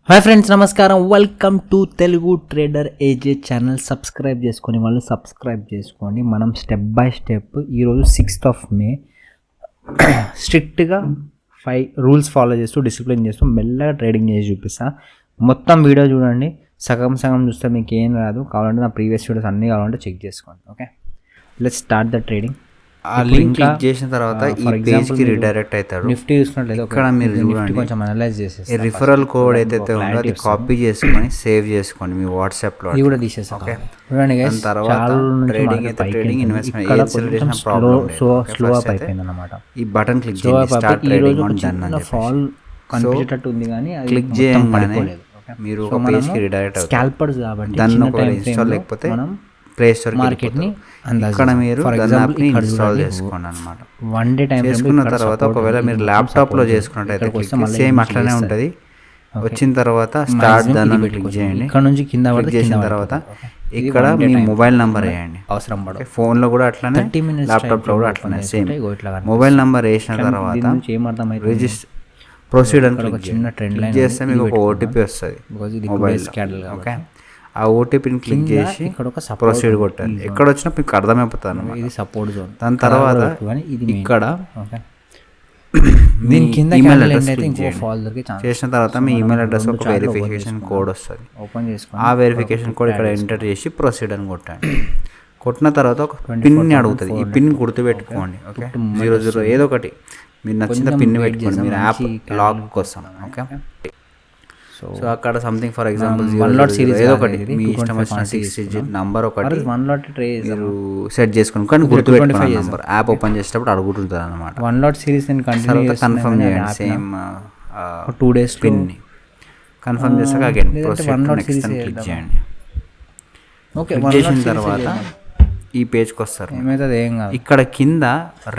Hi friends, నమస్కారం. Welcome to Telugu trader AJ channel. Subscribe చేసుకొని వాళ్ళు సబ్స్క్రైబ్ చేసుకోండి. మనం స్టెప్ బై స్టెప్ ఈరోజు 6th May స్ట్రిక్ట్గా 5 రూల్స్ ఫాలో చేస్తూ డిసిప్లిన్ చేస్తూ మెల్లగా ట్రేడింగ్ చేసి చూపిస్తా. మొత్తం వీడియో చూడండి. సగం చూస్తే మీకు ఏం రాదు. కావాలంటే నా ప్రీవియస్ వీడియోస్ అన్నీ కావాలంటే చెక్ చేసుకోండి. Okay, let's start the trading. ఆ లింక్ క్లిక్ చేసిన తర్వాత ఈ పేజ్ కి రిడైరెక్ట్ అవుతాడు. నిఫ్టీ చూసినట్లయితే ఇక్కడ మీరు చూడండి, కొంచెం అనలైజ్ చేసేసి ఈ రిఫరల్ కోడ్ ఏదైతే ఉందో అది కాపీ చేసుకొని సేవ్ చేసుకోండి మీ వాట్సాప్ లో. ఇది కూడా తీసేసాం. ఓకే, చూడండి గైస్, తర్వాత ట్రేడింగ్ అయితే ట్రేడింగ్, ఇన్వెస్ట్మెంట్ ఏ సెలెక్షన్ ప్రాబ్లం స్లో అప్ అయిపోయింది అన్నమాట. ఈ బటన్ క్లిక్ చేయండి, స్టార్ట్ ట్రేడింగ్ ఆన్ డన్ అని ఫాల్ కనిపించేటట్టు ఉంది కానీ అది క్లిక్ చేయగానే మీరు ఒక పేజ్ కి రిడైరెక్ట్ అవుతారు. స్కాల్పర్స్ కాబట్టి దాన్ని ఒకవేళ ఇన్స్టాల్ లేకపోతే ప్లే స్టోర్ మార్కెట్ ని ఇక్కడ మీరు దాన్ని ఇన్స్టాల్ చేసుకోండి అన్నమాట. వన్ డే టైం చేసుకున్న తర్వాత ఒకవేళ మీరు ల్యాప్టాప్ లో చేసుకున్నట్టయితే సేమ్ అట్లనే ఉంటుంది. వచ్చిన తర్వాత స్టార్ట్ దాన్ని క్లిక్ చేయండి. ఇక్కడ నుంచి కింద చేసిన తర్వాత ఇక్కడ మీ మొబైల్ నంబర్ వేయండి. అవసరం పడదు. ఫోన్ లో కూడా అట్లనే, ల్యాప్టాప్ లో కూడా అట్లనే సేమ్ మొబైల్ నంబర్ వేసిన తర్వాత రిజిస్టర్ ప్రొసీడ్ అని క్లిక్ చేస్తే మీకు ఒక ఓటీపీ వస్తుంది మొబైల్. ఓకే, ఆ ఓటీపీని క్లిక్ చేసి ఇక్కడ ఒక ప్రొసీడ్ కొట్టాలి. ఎక్కడ వచ్చినా మీకు అర్థమైపోతాను. ఇది సపోర్ట్ జోన్. దాని తర్వాత ఇక్కడ మీ ఈమెయిల్ అడ్రస్ అడ్రస్ చేసిన తర్వాత మీ ఈమెయిల్ అడ్రస్ ఒక వెరిఫికేషన్ కోడ్ వస్తుంది. ఓపెన్ చేసుకొని ఆ వెరిఫికేషన్ కోడ్ ఇక్కడ ఎంటర్ చేసి ప్రొసీడ్ అని కొట్టండి. కొట్టిన తర్వాత ఒక పిన్ అడుగుతుంది. ఈ పిన్ గుర్తుపెట్టుకోండి. ఓకే, 00 ఏదో ఒకటి మీరు నచ్చిన పిన్ పెట్టుకోండి మీరు యాప్ లాగ్ కోసం. ఓకే, సో అక్కడ సంథింగ్ ఫర్ ఎగ్జాంపుల్ ఏదో ఒకటి మీ ఇష్టం వచ్చిన 6 digit నంబర్ ఒకటి మీరు సెట్ చేసుకుని కానీ గుర్తుపెట్టుకోండి. నంబర్ యాప్ ఓపెన్ చేసేటప్పుడు అడుగుతుంటుంది అనమాట. 1 సిరీస్ కన్ఫర్మ్ చేయండి. సేమ్ 2 days పిన్ ని కన్ఫర్మ్ చేసాక అగైన్ ప్రొసీడ్ నెక్స్ట్ అని క్లిక్ చేయండి. ఓకే, చేసిన తర్వాత ఈ పేజ్కి వస్తారు. ఏమైతుంది ఏం కాదు. ఇక్కడ కింద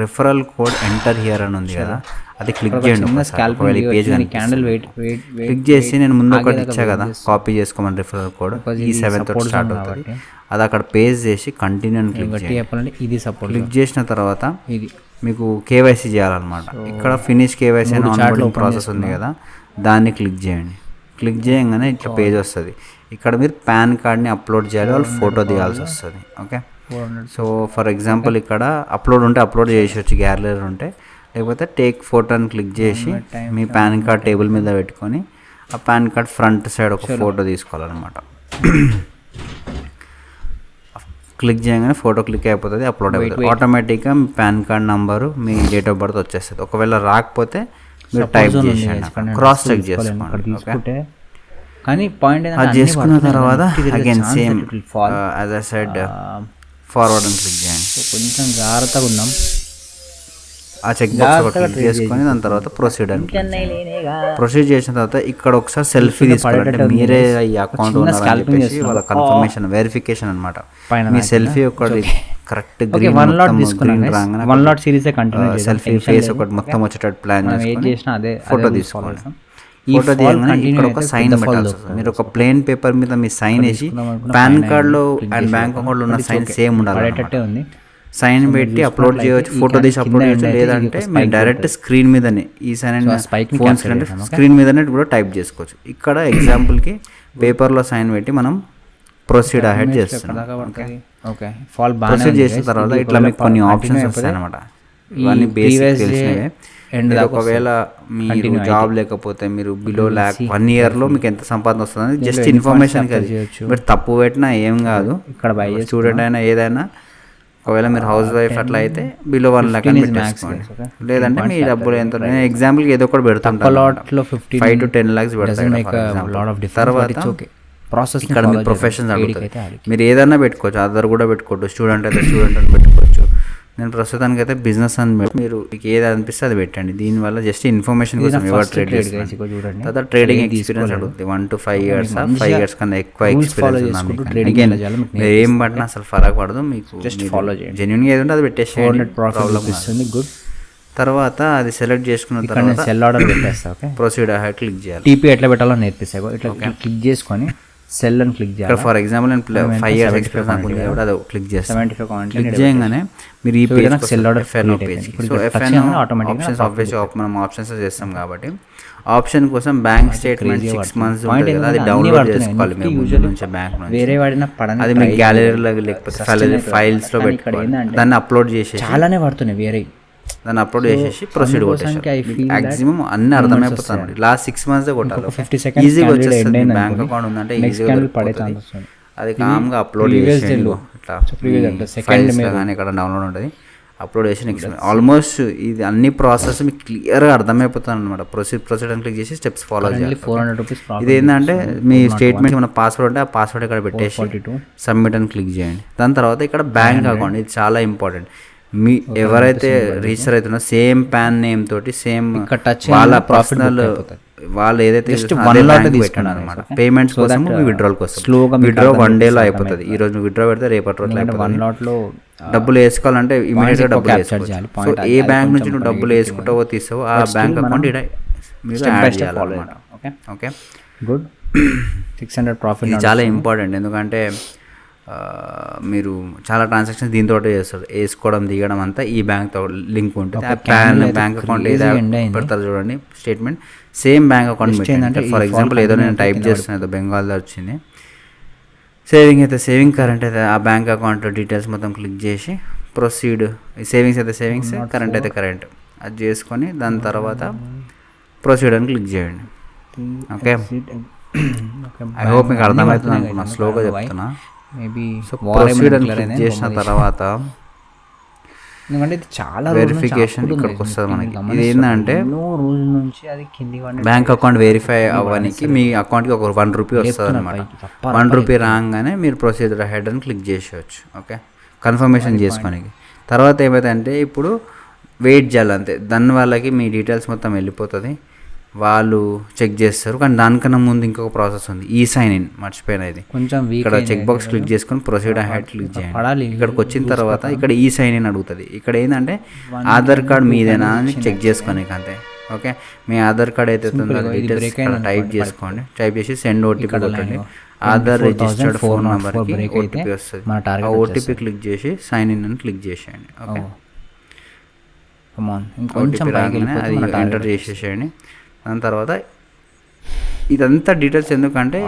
రిఫరల్ కోడ్ ఎంటర్ హియర్ అని ఉంది కదా, అది క్లిక్ చేయండి. క్లిక్ చేసి నేను ముందు ఒకటి ఇచ్చా కదా కాపీ చేసుకోమని రిఫరల్ కోడ్, ఈ 7 తోటి స్టార్ట్ అవుతుంది. అది అక్కడ పేస్ట్ చేసి కంటిన్యూ అని క్లిక్ చేయండి. ఇది సపోర్ట్ క్లిక్ చేసిన తర్వాత ఇది మీకు కేవైసీ చేయాలన్నమాట. ఇక్కడ ఫినిష్ కేవైసీ అని ఆన్బోర్డింగ్ ప్రాసెస్ ఉంది కదా, దాన్ని క్లిక్ చేయండి. క్లిక్ చేయగానే ఇట్లా పేజ్ వస్తుంది. ఇక్కడ మీరు పాన్ కార్డ్ని అప్లోడ్ చేయాలి, వాళ్ళు ఫోటో తీయాల్సి వస్తుంది. ఓకే, సో ఫర్ ఎగ్జాంపుల్ ఇక్కడ అప్లోడ్ ఉంటే అప్లోడ్ చేసేవచ్చు, గ్యాలరీ ఉంటే. లేకపోతే టేక్ ఫోటో అని క్లిక్ చేసి మీ పాన్ కార్డ్ టేబుల్ మీద పెట్టుకొని ఆ పాన్ కార్డ్ ఫ్రంట్ సైడ్ ఒక ఫోటో తీసుకోవాలన్నమాట. క్లిక్ చేయగానే ఫోటో క్లిక్ అయిపోతుంది, అప్లోడ్ అయిపోతుంది. ఆటోమేటిక్గా మీ పాన్ కార్డ్ నంబరు, మీ డేట్ ఆఫ్ బర్త్ వచ్చేస్తుంది. ఒకవేళ రాకపోతే మీరు టైప్ చేసేయండి, క్రాస్ చెక్ చేసుకోండి. ఓకే, కానీ పాయింట్ అది చేసుకున్న తర్వాత again same as I said forward అని క్లిక్ చేయండి. కొంచెం జాగ్రత్తగా ఉన్నాం. ఆ చెక్ బాక్స్ క్లిక్ చేసుకొని దాని తర్వాత ప్రొసీడ్ అని ప్రొసీడ్ చేసిన తర్వాత ఇక్కడ ఒకసారి సెల్ఫీ తీసుకోవాలంటే మీరే ఈ అకౌంట్ ఉన్నారని చెప్పేసి వాళ్ళ కన్ఫర్మేషన్ వెరిఫికేషన్ అనమాట. మీ సెల్ఫీ ఒకటి కరెక్ట్ గ్రీన్ సెల్ఫీ ఫేస్ ఒకటి మొత్తం వచ్చేటట్టు ప్లాన్ చేసుకొని ఫోటో తీసుకోవాలి. ఫోటో తీయగానే ఇక్కడ ఒక సైన్ పెట్టాల్సి వస్తుంది. మీరు ఒక ప్లేన్ పేపర్ మీద మీ సైన్ వేసి పాన్ కార్డ్లో అండ్ బ్యాంక్ అకౌంట్లో ఉన్న సైన్ సేమ్ ఉండాలి. సైన్ పెట్టి అప్లోడ్ చేయవచ్చు, ఫోటో తీసి అప్లోడ్ చేయవచ్చు. లేదంటే మీరు డైరెక్ట్ స్క్రీన్ మీదనే ఈ సైన్ ఫోన్ స్క్రీన్ మీదనే కూడా టైప్ చేసుకోవచ్చు. ఇక్కడ ఎగ్జాంపుల్కి పేపర్లో సైన్ పెట్టి మనం ప్రొసీడ్ అహెడ్ చేస్తున్నాం. ప్రొసీడ్ చేసిన తర్వాత ఇట్లా మీకు కొన్ని ఆప్షన్స్ వస్తాయి అనమాట. ఇవన్నీ బేసిక్ తెలిసినవే. ఒకవేళ మీరు జాబ్ లేకపోతే మీరు బిలో ల్యాక్ 1 yearలో మీకు ఎంత సంపాదన వస్తుంది జస్ట్ ఇన్ఫర్మేషన్ కదా. మీరు తప్పు పెట్టినా ఏం కాదు. ఇక్కడ స్టూడెంట్ అయినా ఏదైనా ఒకవేళ మీరు హౌస్ వైఫ్ అట్లా అయితే బిలో 1 lakh అని పెట్టేసుకోండి. లేదంటే మీ డబ్బులు ఎంత ఎగ్జాంపుల్కి ఏదో ఒకటి పెడుతుంటారు, 5 to 10 lakhs పెడతారు. తర్వాత ఇక్కడ మీ ప్రొఫెషన్స్ అడుగుతుంది. మీరు ఏదైనా పెట్టుకోవచ్చు, అదర్ కూడా పెట్టుకోవచ్చు. స్టూడెంట్ అయితే స్టూడెంట్ అని పెట్టుకోవచ్చు. నేను ప్రస్తుతానికి అయితే బిజినెస్ అని మీరు మీకు ఏది అనిపిస్తే అది పెట్టండి. దీనివల్ల జస్ట్ ఇన్ఫర్మేషన్ కోసం ఎవరు ట్రేడ్ చేస్తారు. తర్వాత ట్రేడింగ్ ఎక్స్పీరియన్స్ అడుగుతుంది. 1 to 5 years, 5 years కన్నా ఎక్కువ ఎక్స్పీరియన్స్ ఉంది. మీరు ఏం పట్టినా అసలు ఫరక్ పడదు. మీకు జెన్యున్గా ఏది ఉంటే అది పెట్టేసేయండి, ప్రాబ్లం గుడ్. తర్వాత అది సెలెక్ట్ చేసుకున్న తర్వాత సెల్ ఆర్డర్ పెట్టేస్తా. ఓకే, ప్రొసీడ్ క్లిక్ చేయాలి. టీపీ ఎట్లా పెట్టాలో నేర్పిస్తాయి. ఇట్లా క్లిక్ చేసుకొని సెల్ అని క్లిక్ ఇక్కడ చేయాలి. ఫర్ ఎగ్జాంపుల్ నేను 5 years ఎక్స్పీరియన్స్ నాకు ఉంది కాబట్టి అది క్లిక్ చేస్తాను. 75 క్వాంటిటీ క్లిక్ చేయగానే మీరు ఈ page cell order FN page. So FN options obviously మనం ఆప్షన్స్ చేస్తాం కాబట్టి ఆప్షన్ కోసం బ్యాంక్ స్టేట్మెంట్ 6 months ఉంటుంది కదా, అది డౌన్లోడ్ చేసుకోవాలి మీరు ముందు నుంచి బ్యాంక్ నుంచి. వేరే వాడిన పడని అది మీ గ్యాలరీలో లేకపోతే ఫైల్స్లో పెట్టుకోవాలి. దాన్ని అప్లోడ్ చేసేసి చాలానే పడుతున్నాయి వేరే, దాన్ని అప్లోడ్ చేసేసి ప్రొసీడ్ కొట్టేసి మ్యాక్సిమం అన్ని అర్థమైపోతాను. లాస్ట్ 6 months కొట్టాలి, 50 seconds ఈజీగా వచ్చేస్తుంది. బ్యాంక్ అకౌంట్ ఉందంటే ఈజీగా పడుతుంది. అది కామ్గా అప్లోడ్ చేసేయండి. ఇట్లా ఫైల్స్ కానీ ఇక్కడ డౌన్లోడ్ ఉంటుంది, అప్లోడ్ చేసి నెక్స్ట్ ఆల్మోస్ట్ ఇది అన్ని ప్రాసెస్ మీకు క్లియర్గా అర్థమైపోతుంది అనమాట. ప్రొసీడ్ అని క్లిక్ చేసి స్టెప్స్ ఫాలో చేయాలి. 400 రూపీస్. ఇది ఏంటంటే మీ స్టేట్మెంట్ మన పాస్వర్డ్ ఉంటే ఆ పాస్వర్డ్ ఇక్కడ పెట్టేసి సబ్మిట్ అని క్లిక్ చేయండి. దాని తర్వాత ఇక్కడ బ్యాంక్ అకౌంట్, ఇది చాలా ఇంపార్టెంట్. మీ ఎవరైతే రిజిస్టర్ అవుతున్నా సేమ్ పాన్ నేమ్ తోటి సేమ్ వాళ్ళ పర్సనల్ వాళ్ళు ఏదైతే పెట్టాను అనమాట. పేమెంట్స్ కోసం విత్డ్రాల్ కోసం విత్డ్రా 1 day అయిపోతుంది. ఈ రోజు విత్డ్రా పెడితే రేపటి రోజులు అయిపోతుంది. డబ్బులు వేసుకోవాలంటే ఇమీడియట్గా డబ్బులు వేసుకోవాలి. సో ఏ బ్యాంక్ నుంచి నువ్వు డబ్బులు వేసుకుంటావో తీసావో ఆ బ్యాంక్ అకౌంట్ మీరు యాడ్ చేయాలన్నమాట. Okay good. 600 ప్రాఫిట్ చాలా ఇంపార్టెంట్, ఎందుకంటే మీరు చాలా ట్రాన్సాక్షన్ దీంతో చేస్తారు. వేసుకోవడం దిగడం అంతా ఈ బ్యాంక్తో లింక్ ఉంటుంది. ఆ బ్యాంక్ అకౌంట్ ఏదో పెడతారు చూడండి స్టేట్మెంట్, సేమ్ బ్యాంక్ అకౌంట్ పెట్టండి. ఫర్ ఎగ్జాంపుల్ ఏదో నేను టైప్ చేస్తున్నాను, బెంగాల్లో వచ్చింది సేవింగ్ అయితే సేవింగ్, కరెంట్ అయితే ఆ బ్యాంక్ అకౌంట్ డీటెయిల్స్ మొత్తం క్లిక్ చేసి ప్రొసీడ్. సేవింగ్స్ అయితే సేవింగ్స్, కరెంట్ అయితే కరెంట్, అది చేసుకొని దాని తర్వాత ప్రొసీడ్ అని క్లిక్ చేయండి. ఓకే, ఐ హోప్ మీకు అర్థమవుతుంది అనుకున్నా, స్లోగా చెప్తున్నా. మేబీ సో ప్రొసీడ్ అని క్లిక్ చేసిన తర్వాత ఎందుకంటే ఇది చాలా వెరిఫికేషన్ ఇక్కడికి వస్తుంది మనకి. ఇది ఏంటంటే రోజుల నుంచి అది కింది బ్యాంక్ అకౌంట్ వెరిఫై అవ్వడానికి మీ అకౌంట్కి ఒక 1 rupee వస్తుంది అనమాట. 1 rupee రాగానే మీరు ప్రొసీజర్ హెడ్ అని క్లిక్ చేసేయచ్చు. ఓకే, కన్ఫర్మేషన్ చేసుకోనికి. తర్వాత ఏమైందంటే ఇప్పుడు వెయిట్ చేయాలి అంతే. దాని వాళ్ళకి మీ డీటెయిల్స్ మొత్తం వెళ్ళిపోతుంది, వాళ్ళు చెక్ చేస్తారు. కానీ దానికన్నా ముందు ఇంకొక ప్రాసెస్ ఉంది, ఈ సైన్ ఇన్ మర్చిపోయిన. ఇది కొంచెం ఇక్కడ చెక్ బాక్స్ క్లిక్ చేసుకొని ప్రొసీడ్ హెడ్ క్లిక్ చేయండి. ఇక్కడికి వచ్చిన తర్వాత ఇక్కడ ఈ సైన్ ఇన్ అడుగుతుంది. ఇక్కడ ఏంటంటే ఆధార్ కార్డ్ మీదేనా అని చెక్ చేసుకోనికి అంతే. ఓకే, మీ ఆధార్ కార్డ్ అయితే డీటెయిల్స్ టైప్ చేసుకోండి. టైప్ చేసి సెండ్ ఓటీపీ కొట్టండి. ఆధార్ రిజిస్టర్డ్ ఫోన్ నెంబర్కి ఓటీపీ వస్తుంది. ఆ ఓటీపీ క్లిక్ చేసి సైన్ ఇన్ అని క్లిక్ చేసేయండి. ఓకే, ఓటీపీ రాగానే అది ఎంటర్ చేసేసేయండి. దాని తర్వాత ఇదంతా డీటెయిల్స్ ఎందుకంటే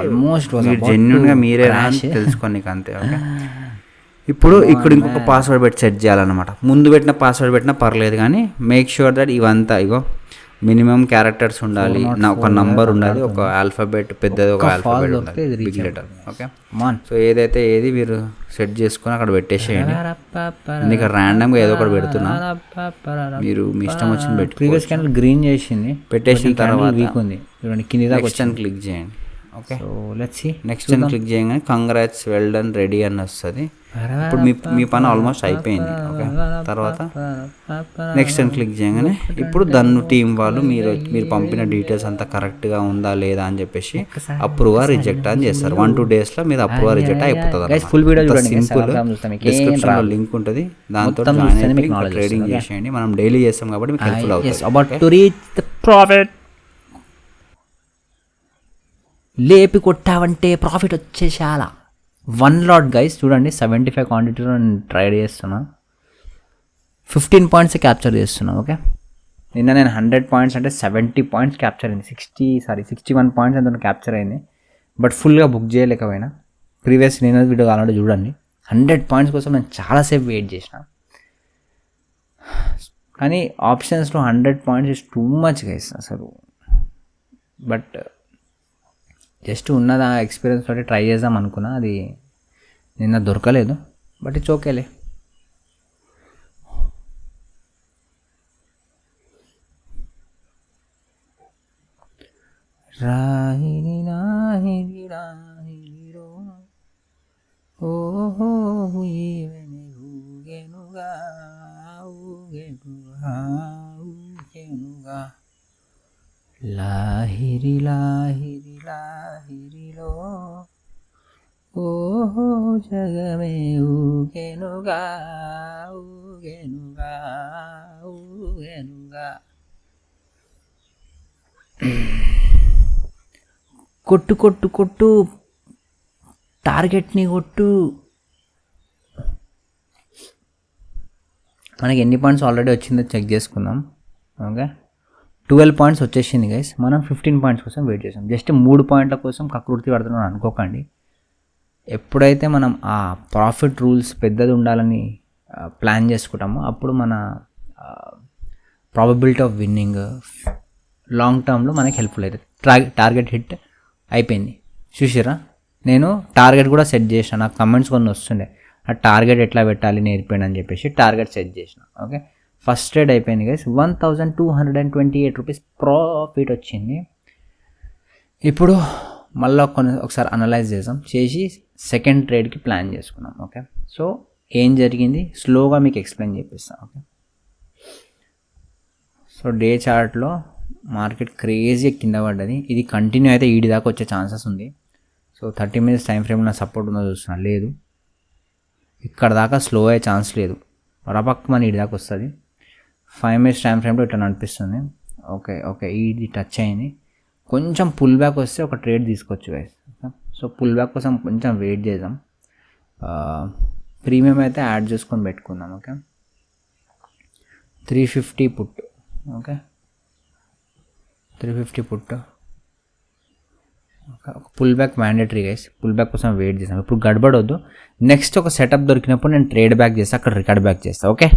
మీరు జెన్యున్గా మీరే తెలుసుకోనికి అంతే. ఓకే, ఇప్పుడు ఇక్కడ ఇంకొక పాస్వర్డ్ పెట్టి సెట్ చేయాలన్నమాట. ముందు పెట్టిన పాస్వర్డ్ పెట్టినా పర్లేదు, కానీ మేక్ ష్యూర్ దట్ ఇవంతా ఇగో మినిమం క్యారెక్టర్స్ ఉండాలి, ఒక నంబర్ ఉండాలి, ఒక ఆల్ఫాబెట్ పెద్దది, ఒక ఆల్ఫాబెట్ ఉండాలి, బిగ్ లెటర్. ఓకే, సో ఏదైతే ఏది మీరు సెట్ చేసుకొని అక్కడ పెట్టేసేయండి. ఇంకా ర్యాండమ్గా ఏదో ఒకటి పెడుతున్నా, మీరు మీ ఇష్టం వచ్చింది ప్రీవియస్ క్యాండిల్ గ్రీన్ చేసింది. పెట్టేసిన తర్వాత నెక్స్ట్ అని క్లిక్ చేయండి. Okay, let's see. నెక్స్ట్ అని క్లిక్ చేయగానే కంగ్రాట్స్ వెల్ డన్ రెడీ అని వస్తుంది. ఇప్పుడు మీ పని ఆల్మోస్ట్ అయిపోయింది. ఓకే, తర్వాత నెక్స్ట్ అని క్లిక్ చేయగానే ఇప్పుడు దన్ను టీం వాళ్ళు మీరు పంపిన డీటెయిల్స్ అంతా కరెక్ట్గా ఉందా లేదా అని చెప్పేసి అప్రూవ్ రిజెక్ట్ అని చేస్తారు. 1-2 daysలో మీరు అప్రూవ్ రిజెక్ట్ అయిపోతుంది. సింపుల్, డిస్క్రిప్షన్లో లింక్ ఉంటుంది, దాంతో ట్రేడింగ్ చేసేయండి. మనం డైలీ చేస్తాం కాబట్టి మీకు హెల్ప్ఫుల్ అవుతుంది. లేపి కొట్టావంటే ప్రాఫిట్ వచ్చేసాలా. 1 lot గైస్ చూడండి, 75 క్వాంటిటీలో నేను ట్రైడ్ చేస్తున్నా, 15 points క్యాప్చర్ చేస్తున్నా. ఓకే, నిన్న నేను 100 points అంటే 70 points క్యాప్చర్ అయింది. 61 points ఎంతో క్యాప్చర్ అయింది, బట్ ఫుల్గా బుక్ చేయలేకపోయినా. ప్రీవియస్ నేను వీడియో కావాలంటే చూడండి. 100 points కోసం నేను చాలాసేపు వెయిట్ చేసిన, కానీ ఆప్షన్స్లో 100 points is too much guys అసలు. బట్ జస్ట్ ఉన్నది ఆ ఎక్స్పీరియన్స్ తోటి ట్రై చేద్దాం అనుకున్నా, అది నిన్న దొరకలేదు. బట్ ఇట్స్ ఓకేలే. రాహిని నాహిని రాహినిరో ఓహో ఈవెని ఊగెనుగా ఊగెనుగా ఊగెనుగా లాహిరి లాహిరి లాహిరిలో ఓహో జగమే ఊగెనుగా ఊగెనుగా ఊగెనుగా. కొట్టు కొట్టు కొట్టు టార్గెట్ని కొట్టు. మనకి ఎన్ని పాయింట్స్ ఆల్రెడీ వచ్చిందో చెక్ చేసుకుందాం. ఓకే, 12 పాయింట్స్ వచ్చేసింది గైస్. మనం 15 పాయింట్స్ కోసం వెయిట్ చేసాం. జస్ట్ 3 పాయింట్ల కోసం కకృతి పడుతున్నాం అనుకోకండి. ఎప్పుడైతే మనం ఆ ప్రాఫిట్ రూల్స్ పెద్దది ఉండాలని ప్లాన్ చేసుకుంటామో అప్పుడు మన ప్రాబబిలిటీ ఆఫ్ విన్నింగ్ లాంగ్ టర్మ్లో మనకి హెల్ప్ఫుల్ అవుతుంది. టార్గెట్ హిట్ అయిపోయింది చూసిరా. నేను టార్గెట్ కూడా సెట్ చేసిన. నాకు కమెంట్స్ కొన్ని వస్తుండే ఆ టార్గెట్ ఎట్లా పెట్టాలి నేర్పాను అని చెప్పేసి టార్గెట్ సెట్ చేసిన. ఓకే, ఫస్ట్ ట్రేడ్ అయిపోయింది గైస్. 1228 రూపీస్ ప్రాఫిట్ వచ్చింది. ఇప్పుడు మళ్ళీ ఒకసారి అనలైజ్ చేసి సెకండ్ ట్రేడ్కి ప్లాన్ చేసుకున్నాం. ఓకే, సో ఏం జరిగింది స్లోగా మీకు ఎక్స్ప్లెయిన్ చేపిస్తాను. ఓకే, సో డే చార్ట్లో మార్కెట్ క్రేజీ కింద పడ్డది. ఇది కంటిన్యూ అయితే ఈడి దాకా వచ్చే ఛాన్సెస్ ఉంది. సో 30 minutes టైం ఫ్రేమ్లో సపోర్ట్ ఉందో చూస్తున్నా, లేదు. ఇక్కడ దాకా స్లో అయ్యే ఛాన్స్ లేదు, రపక్కమని ఈడి దాకా వస్తుంది. 5 minutes టైం ఫ్రేమ్లో ఇట్లా అనిపిస్తుంది. ఓకే ఇది టచ్ అయింది. కొంచెం పుల్ బ్యాక్ వస్తే ఒక ట్రేడ్ తీసుకోవచ్చు గైస్. సో పుల్ బ్యాక్ కోసం కొంచెం వెయిట్ చేద్దాం. ప్రీమియం అయితే యాడ్ చేసుకొని పెట్టుకుందాం. Okay, 350 put. Okay, 350 put. Pull back mandatory guys. Pull back కోసం వెయిట్ చేస్తాం. ఇప్పుడు గడబడొద్దు. నెక్స్ట్ ఒక సెటప్ దొరికినప్పుడు నేను ట్రేడ్ బ్యాక్ చేస్తాను, అక్కడ రికార్డ్ బ్యాక్ చేస్తాను. Okay,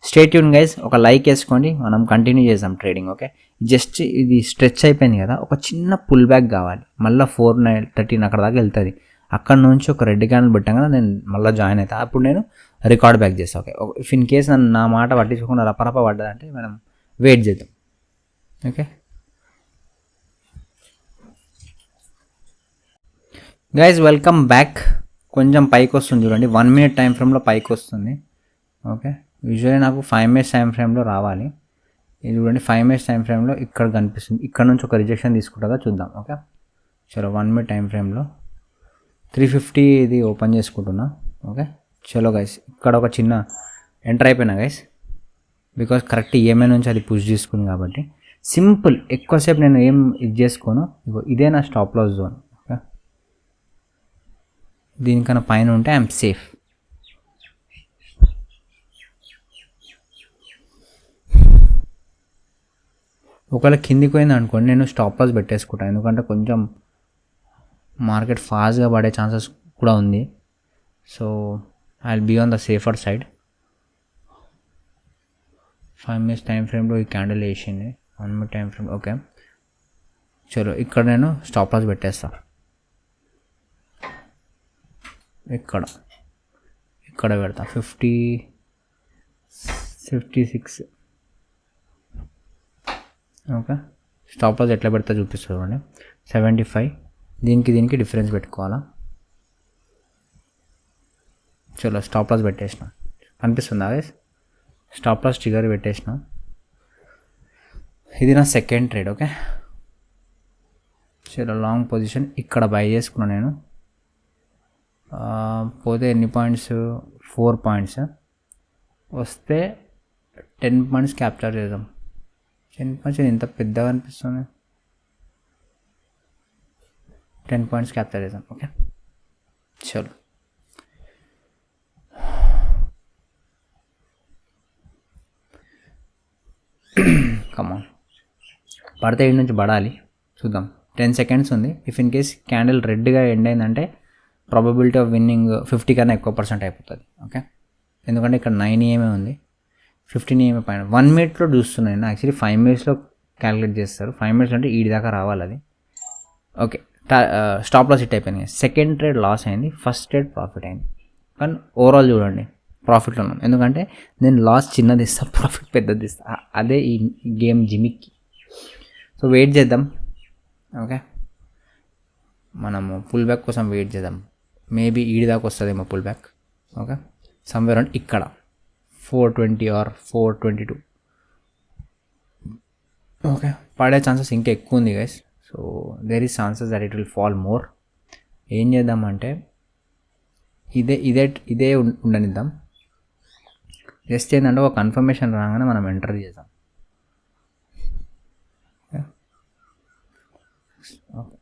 stay tune guys. ఒక లైక్ వేసుకోండి, మనం కంటిన్యూ చేద్దాం ట్రేడింగ్. ఓకే, జస్ట్ ఇది స్ట్రెచ్ అయిపోయింది కదా, ఒక చిన్న పుల్ బ్యాక్ కావాలి. మళ్ళీ 413 అక్కడ దాకా వెళ్తుంది. అక్కడ నుంచి ఒక రెడ్ క్యాండిల్ పెట్టాం కదా, నేను మళ్ళీ జాయిన్ అవుతా. అప్పుడు నేను రికార్డ్ బ్యాక్ చేస్తాను. ఓకే, ఇఫ్ ఇన్ కేస్ నా మాట పట్టించుకోకుండా రపరప పడ్డదంటే మనం వెయిట్ చేద్దాం. Okay guys, welcome back. కొంచెం పైకి వస్తుంది చూడండి, 1 minute టైం ఫ్రేమ్లో పైకి వస్తుంది. ఓకే, యూజువల్లీ నాకు 5 minutes టైం ఫ్రేమ్లో రావాలి. ఇది చూడండి 5 minutes టైం ఫ్రేమ్లో ఇక్కడ కనిపిస్తుంది. ఇక్కడ నుంచి ఒక రిజెక్షన్ తీసుకుంటుందా చూద్దాం. ఓకే, చలో 1 minute టైం ఫ్రేమ్లో 350 ఇది ఓపెన్ చేసుకుంటున్నా. ఓకే, చలో గైస్, ఇక్కడ ఒక చిన్న ఎంటర్ అయిపోయినా గైస్, బికాస్ కరెక్ట్ ఈఎంఐ నుంచి అది పుష్ తీసుకుంది కాబట్టి సింపుల్. ఎక్కువసేపు నేను ఏం ఇది చేసుకోను. ఇదే నా స్టాప్ లాస్ జోన్. ఓకే, దీనికన్నా పైన ఉంటే ఐఎమ్ సేఫ్. ఒకవేళ కిందికి పోయింది అనుకోండి, నేను స్టాప్ లాస్ పెట్టేసుకుంటాను. ఎందుకంటే కొంచెం మార్కెట్ ఫాస్ట్గా పడే ఛాన్సెస్ కూడా ఉంది. So I will be on the safer side. 5 minutes time ఫ్రేమ్లో ఈ క్యాండిల్ వేసింది. 1 minute టైం ఫ్రేమ్. ఓకే, చలో ఇక్కడ నేను స్టాప్ లాస్ పెట్టేస్తాను. ఇక్కడ పెడతా 56. ఓకే, స్టాప్ లాస్ ఎట్లా పెడతా చూపిస్తుంది చూడండి. 75. దీనికి డిఫరెన్స్ పెట్టుకోవాలా. చలో స్టాప్ లాస్ పెట్టేసిన, అనిపిస్తుందా గైస్? స్టాప్ లాస్ ట్రిగర్ పెట్టేసిన. ఇది నా సెకండ్ ట్రేడ్. ఓకే, చలో లాంగ్ పొజిషన్ ఇక్కడ బై చేసుకున్నాను నేను. పోతే ఎన్ని పాయింట్స్? 4 పాయింట్స్ వస్తే 10 పాయింట్స్ క్యాప్చర్ చేద్దాం. 10 పాయింట్స్ ఎంత పెద్దగా అనిపిస్తుంది. 10 పాయింట్స్ క్యాప్చర్ చేద్దాం. ఓకే, చలో కమాన్. పడితే ఇటు నుంచి పడాలి, చూద్దాం. 10 seconds ఉంది. ఇఫ్ ఇన్ కేస్ క్యాండిల్ రెడ్గా ఎండ్ అయిందంటే ప్రాబబిలిటీ ఆఫ్ విన్నింగ్ 50 కన్నా ఎక్కువ % అయిపోతుంది. ఓకే, ఎందుకంటే ఇక్కడ 9 EMA ఉంది, 15 EMA పైన. 1 minute చూస్తున్నాను. యాక్చువల్లీ 5 minutes క్యాలిక్యులేట్ చేస్తారు. 5 minutes అంటే ఈడి దాకా రావాలి అది. ఓకే, స్టాప్ లాస్ హిట్ అయిపోయింది. సెకండ్ ట్రేడ్ లాస్ అయింది, ఫస్ట్ ట్రేడ్ ప్రాఫిట్ అయింది. కానీ ఓవరాల్ చూడండి ప్రాఫిట్లో ఉన్నాం. ఎందుకంటే నేను లాస్ చిన్నది ఇస్తాను, ప్రాఫిట్ పెద్దది ఇస్తాను. అదే ఈ గేమ్ జిమిక్కి. సో వెయిట్ చేద్దాం. ఓకే, మనము పుల్ బ్యాక్ కోసం వెయిట్ చేద్దాం. మేబీ ఈడి దాకా వస్తుందేమో పుల్ బ్యాక్. ఓకే, సమ్వేర్ అంటే ఇక్కడ 420 ఆర్ 422. ఓకే, పడే ఛాన్సెస్ ఇంకా ఎక్కువ ఉంది guys. So there is chances that it will fall more. ఏం చేద్దామంటే ఇదే ఉండనిద్దాం. జస్ట్ ఏంటంటే ఒక కన్ఫర్మేషన్ రాగానే మనం ఎంటర్ చేద్దాం. ఓకే,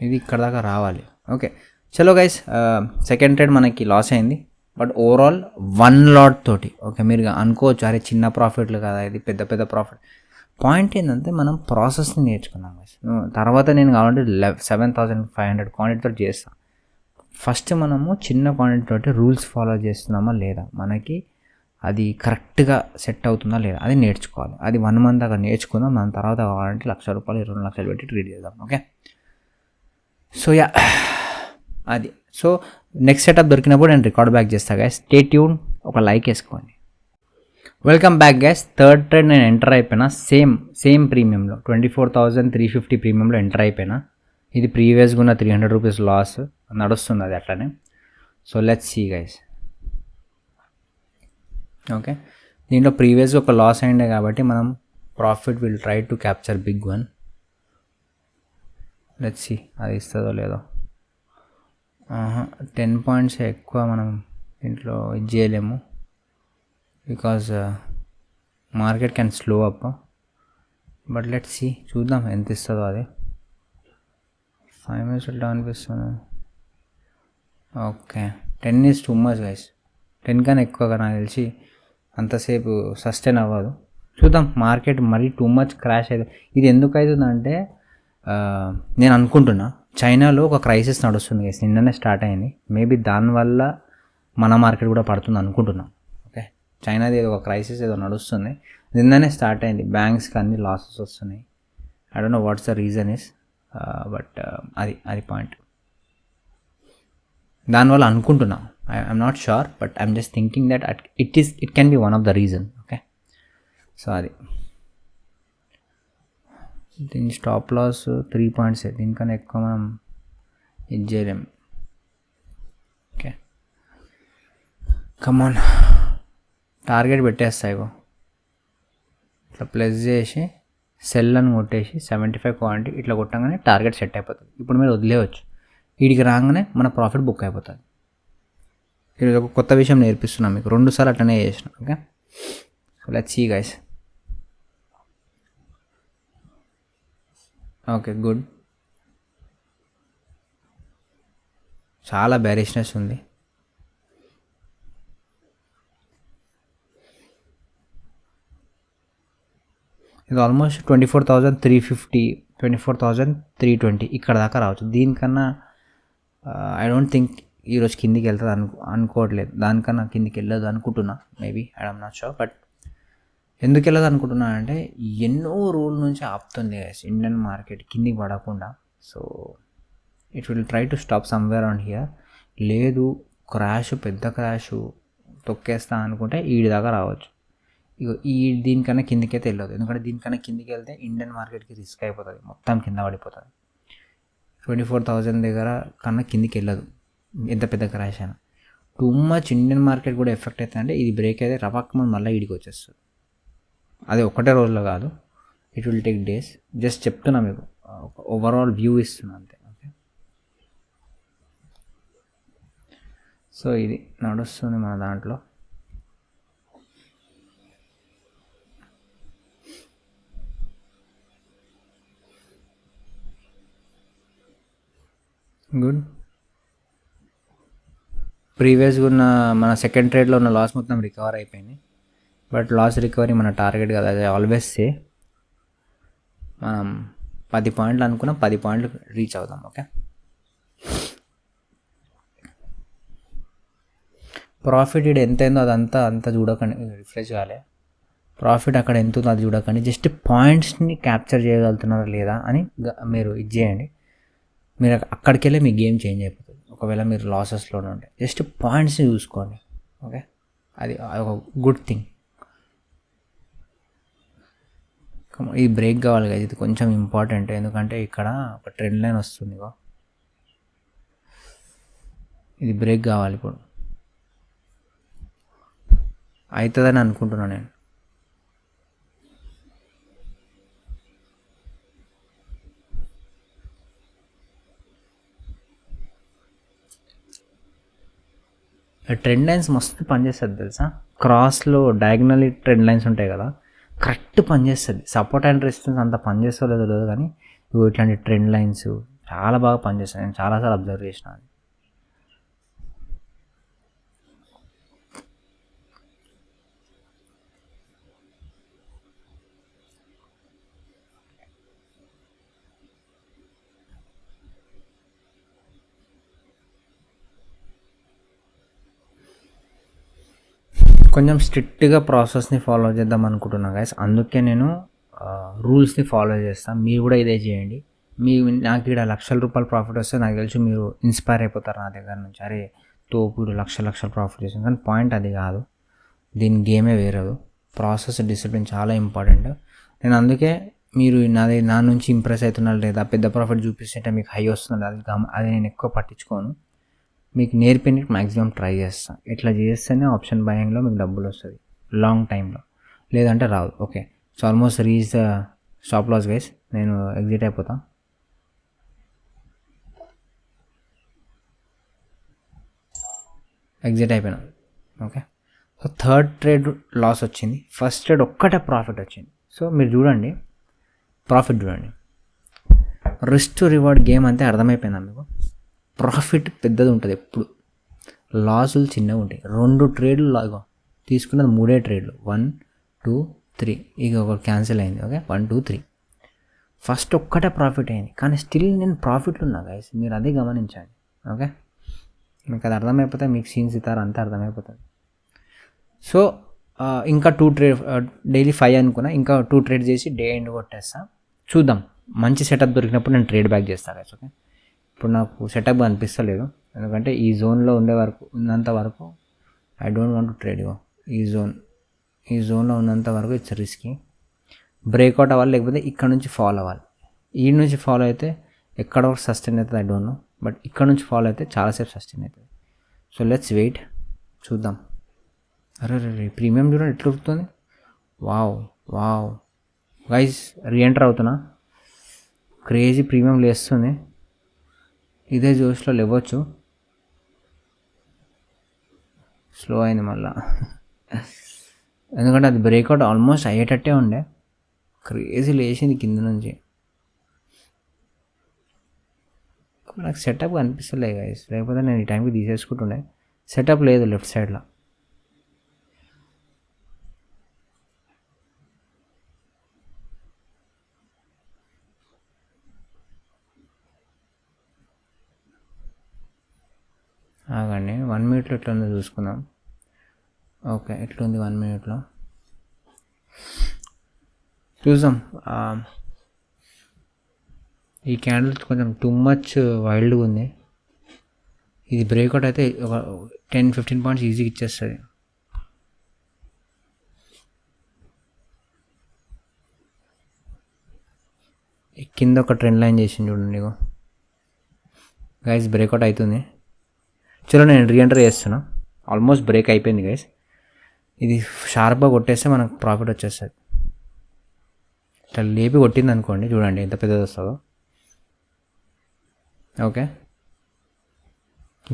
ఇది ఇక్కడ దాకా రావాలి. ఓకే, చలో గైస్, సెకండ్ ట్రేడ్ మనకి లాస్ అయింది, బట్ ఓవరాల్ 1 లాట్ తోటి. ఓకే, మీరు అనుకోవచ్చు అరే చిన్న ప్రాఫిట్లు కదా ఇది, పెద్ద పెద్ద ప్రాఫిట్. పాయింట్ ఏంటంటే మనం ప్రాసెస్ని నేర్చుకున్నాం గైస్. తర్వాత నేను కావాలంటే 7,500 క్వాంటిటీతో చేస్తాను. ఫస్ట్ మనము చిన్న క్వాంటిటీ తోటి రూల్స్ ఫాలో చేస్తున్నామా లేదా, మనకి అది కరెక్ట్గా సెట్ అవుతుందా లేదా అది నేర్చుకోవాలి. అది 1 month దాకా నేర్చుకుందాం, దాని తర్వాత కావాలంటే ₹1,00,000 2 లక్షలు పెట్టి ట్రేడ్ చేద్దాం. ఓకే, సో యా అది. సో నెక్స్ట్ సెటప్ దొరికినప్పుడు నేను రికార్డ్ బ్యాక్ చేస్తాను గైస్. స్టే ట్యూన్, ఒక లైక్ వేసుకోండి. Welcome back guys. Third trade నేను ఎంటర్ అయిపోయినా, సేమ్ ప్రీమియంలో 24,350 ప్రీమియంలో ఎంటర్ అయిపోయినా. ఇది ప్రీవియస్గా ఉన్న ₹300 లాస్ నడుస్తుంది, అది అట్లనే. So let's see guys. Okay, దీంట్లో ప్రీవియస్గా ఒక లాస్ అయిండే కాబట్టి మనం profit will try to capture big one. Let's see అది ఇస్తుందో లేదో. 10 పాయింట్స్ ఎక్కువ మనం దీంట్లో ఇది చేయలేము, because market can slow up. But let's see, చూద్దాం ఎంత ఇస్తుందో అది. 5 minutes అనిపిస్తుంది. Okay, 10 is too much guys. 10 కన్నా ఎక్కువగా నాకు తెలిసి అంతసేపు సస్టైన్ అవ్వదు. చూద్దాం, మార్కెట్ మరీ టూ మచ్ క్రాష్ అయితే. ఇది ఎందుకు అవుతుందంటే నేను అనుకుంటున్నా చైనాలో ఒక క్రైసిస్ నడుస్తుంది గైస్, నిన్ననే స్టార్ట్ అయింది. మేబీ దానివల్ల మన మార్కెట్ కూడా పడుతుంది అనుకుంటున్నాం. ఓకే, చైనాది ఏదో ఒక క్రైసిస్ ఏదో నడుస్తుంది, నిన్ననే స్టార్ట్ అయింది. బ్యాంక్స్కి అన్ని లాసెస్ వస్తున్నాయి. I don't know what's the reason is, but అది పాయింట్. దానివల్ల అనుకుంటున్నా, I'm not sure, but I'm just thinking that it can be one of the reason. Okay, so అది. దీని స్టాప్ లాస్ 3 points, దీనికన్నా ఎక్కువ మనం ఇది చేయలేం. ఓకే, కమాన్, టార్గెట్ పెట్టేస్తాయి ఇట్లా ప్లస్ చేసి సెల్ అని కొట్టేసి 75 క్వాంటిటీ ఇట్లా కొట్టగానే టార్గెట్ సెట్ అయిపోతుంది. ఇప్పుడు మీరు వదిలేయచ్చు, వీడికి రాగానే మన ప్రాఫిట్ బుక్ అయిపోతుంది. ఈరోజు ఒక కొత్త విషయం నేర్పిస్తున్నాను మీకు, 2 సార్లు అట్లనే చేసిన. Okay, so let's see guys. Okay, good. చాలా బేరిష్నెస్ ఉంది. ఇది ఆల్మోస్ట్ 24,350, 24,320 ఇక్కడ దాకా రావచ్చు. దీనికన్నా ఐ డోంట్ థింక్ ఈరోజు కిందికి వెళ్తుంది అనుకోవట్లేదు. దానికన్నా కిందికి వెళ్ళదు అనుకుంటున్నా, maybe, I am not sure. But ఎందుకు వెళ్ళదు అనుకుంటున్నా అంటే ఎన్నో రోజుల నుంచి ఆపుతుంది ఇండియన్ మార్కెట్ కిందికి పడకుండా. So it will try to stop somewhere on here. లేదు క్రాష్, పెద్ద క్రాష్ తొక్కేస్తా అనుకుంటే ఈడి దాకా రావచ్చు. ఇక దీనికన్నా కిందికైతే వెళ్ళదు, ఎందుకంటే దీనికన్నా కిందికి వెళ్తే ఇండియన్ మార్కెట్కి రిస్క్ అయిపోతుంది, మొత్తం కింద పడిపోతుంది. 24,000 దగ్గర కన్నా కిందికి వెళ్ళదు ఎంత పెద్ద క్రాష్ అయినా. టూ మచ్ ఇండియన్ మార్కెట్ కూడా ఎఫెక్ట్ అవుతుంది. అంటే ఇది బ్రేక్ అయితే రవాక్మని మళ్ళీ ఈడికి వచ్చేస్తుంది. అది ఒకటే రోజులో కాదు, it will take days. Just చెప్తున్నా మీకు, ఓవరాల్ వ్యూ ఇస్తున్నా అంతే. ఓకే, సో ఇది నడుస్తుంది మన దాంట్లో. గుడ్. ప్రీవియస్గా ఉన్న మన సెకండ్ ట్రేడ్లో ఉన్న లాస్ మొత్తం రికవర్ అయిపోయింది. బట్ లాస్ రికవరీ మన టార్గెట్ కదా, అది ఆల్వేస్ సే. మనం 10 పాయింట్లు అనుకున్నాం, 10 పాయింట్లు రీచ్ అవుదాం. ఓకే, ప్రాఫిట్ ఇక్కడ ఎంత అయిందో అంత చూడకండి, రిఫ్రెష్ కాలే. ప్రాఫిట్ అక్కడ ఎంత ఉందో అది చూడకండి, జస్ట్ పాయింట్స్ని క్యాప్చర్ చేయగలుగుతున్నారా లేదా అని మీరు ఇది చేయండి. మీరు అక్కడికి వెళ్ళి మీ గేమ్ చేంజ్ అయిపోతుంది. ఒకవేళ మీరు లాసెస్లోనే ఉంటే జస్ట్ పాయింట్స్ని చూసుకోండి. ఓకే, అది ఒక గుడ్ థింగ్. ఈ బ్రేక్ కావాలి కదా, ఇది కొంచెం ఇంపార్టెంట్. ఎందుకంటే ఇక్కడ ఒక ట్రెండ్ లైన్ వస్తుంది, ఇది బ్రేక్ కావాలి. ఇప్పుడు అవుతుందని అనుకుంటున్నాను నేను. ట్రెండ్ లైన్స్ మస్తు పనిచేస్తుంది తెలుసా. క్రాస్లో డయాగ్నల్ ట్రెండ్ లైన్స్ ఉంటాయి కదా, కరెక్ట్ పనిచేస్తుంది. సపోర్ట్ అండ్ రెసిస్టెన్స్ అంత పనిచేస్తలేదో లేదు, కానీ ఇట్లాంటి ట్రెండ్ లైన్స్ చాలా బాగా పనిచేస్తాయి. నేను చాలాసార్లు అబ్జర్వ్ చేసిన అది. కొంచెం స్ట్రిక్ట్గా ప్రాసెస్ని ఫాలో చేద్దాం అనుకుంటున్నాను గైస్. అందుకే నేను రూల్స్ని ఫాలో చేస్తాను. మీరు కూడా ఇదే చేయండి. నాకు ఇక్కడ లక్షల రూపాయలు ప్రాఫిట్ వస్తే నాకు తెలిసి మీరు ఇన్స్పైర్ అయిపోతారు నా దగ్గర నుంచి. అరే తోపుడు లక్షల ప్రాఫిట్ చేసాను. కానీ పాయింట్ అది కాదు, దీని గేమే వేరేదు. ప్రాసెస్ డిసిప్లిన్ చాలా ఇంపార్టెంట్. నేను అందుకే మీరు నా నుంచి ఇంప్రెస్ అవుతున్నారు లేదా పెద్ద ప్రాఫిట్ చూపిస్తుంటే మీకు హై వస్తుంది అది నేను ఎక్కువ పట్టించుకోను. మీకు నేర్పినట్టు మ్యాక్సిమం ట్రై చేస్తాను. ఇట్లా చేస్తేనే ఆప్షన్ బయింగ్లో మీకు డబ్బులు వస్తుంది లాంగ్ టైంలో, లేదంటే రాదు. Okay, so almost reach the stop loss guys. నేను ఎగ్జిట్ అయిపోతా. ఎగ్జిట్ అయిపోయినా. Okay, so third trade loss వచ్చింది, ఫస్ట్ ట్రేడ్ ఒక్కటే ప్రాఫిట్ వచ్చింది. సో మీరు చూడండి, ప్రాఫిట్ చూడండి. రిస్క్ టు రివార్డ్ గేమ్ అంతే అర్థమైపోయిందా మీకు? ప్రాఫిట్ పెద్దది ఉంటుంది ఎప్పుడు, లాసులు చిన్నగా ఉంటాయి. 2 ట్రేడ్లు లాగా తీసుకున్నది 3 ట్రేడ్లు, 1 2 3. ఇక ఒకటి క్యాన్సిల్ అయింది. ఓకే, 1 2 3. ఫస్ట్ ఒక్కటే ప్రాఫిట్ అయింది, కానీ స్టిల్ నేను ప్రాఫిట్లు ఉన్నా గైస్. మీరు అదే గమనించండి. ఓకే, మీకు అది అర్థమైపోతే మీకు సీన్స్ ఇస్తారు అంతా అర్థమైపోతుంది. సో ఇంకా 2 ట్రేడ్, డైలీ 5 అనుకున్నా, ఇంకా 2 ట్రేడ్ చేసి డే ఎండ్ కొట్టేస్తా. చూద్దాం, మంచి సెటప్ దొరికినప్పుడు నేను ట్రేడ్ బ్యాక్ చేస్తాను గైస్. ఓకే, ఇప్పుడు నాకు సెటప్ అనిపిస్తలేదు, ఎందుకంటే ఈ జోన్లో ఉన్నంత వరకు I don't want to trade. ఈ జోన్లో ఉన్నంత వరకు ఇట్స్ రిస్కీ. బ్రేక్అవుట్ అవ్వాలి, లేకపోతే ఇక్కడ నుంచి ఫాలో అవ్వాలి. ఈ నుంచి ఫాలో అయితే ఎక్కడ వరకు సస్టైన్ అవుతుంది ఐ డోంట్ నో, బట్ ఇక్కడ నుంచి ఫాలో అయితే చాలాసేపు సస్టైన్ అవుతుంది. సో లెట్స్ వెయిట్, చూద్దాం. అరే ప్రీమియం చూడండి ఎట్లా ఉరుకుతుంది. వావ్ గైస్, రీఎంటర్ అవుతున్నా. క్రేజీ ప్రీమియం లేస్తుంది. ఇదే జోష్లో లేవచ్చు. స్లో అయింది మళ్ళా, ఎందుకంటే అది బ్రేక్అవుట్ ఆల్మోస్ట్ అయ్యేటట్టే ఉండే. క్రేజీ లేచింది కింద నుంచి. నాకు సెటప్ అనిపిస్తలే గైస్, లేకపోతే నేను ఈ టైంకి తీసేసుకుంటుండే. సెటప్ లేదు లెఫ్ట్ సైడ్లో. ఆగండి, 1 మినిట్లో ఎట్లా ఉందో చూసుకుందాం. ఓకే, ఎట్లుంది 1 మినిట్లో చూద్దాం. ఈ క్యాండిల్ కొంచెం టూ మచ్ వైల్డ్గా ఉంది. ఇది బ్రేక్అవుట్ అయితే ఒక 10-15 పాయింట్స్ ఈజీగా ఇచ్చేస్తుంది. కింద ఒక ట్రెండ్ లైన్ చేసింది చూడండి గైస్. బ్రేక్అవుట్ అవుతుంది. చలో నేను రీఎంటర్ చేస్తున్నా. ఆల్మోస్ట్ బ్రేక్ అయిపోయింది గైస్. ఇది షార్ప్గా కొట్టేస్తే మనకు ప్రాఫిట్ వచ్చేస్తుంది. ఇట్లా లేపి కొట్టింది అనుకోండి, చూడండి ఎంత పెద్దది వస్తుందో. Okay,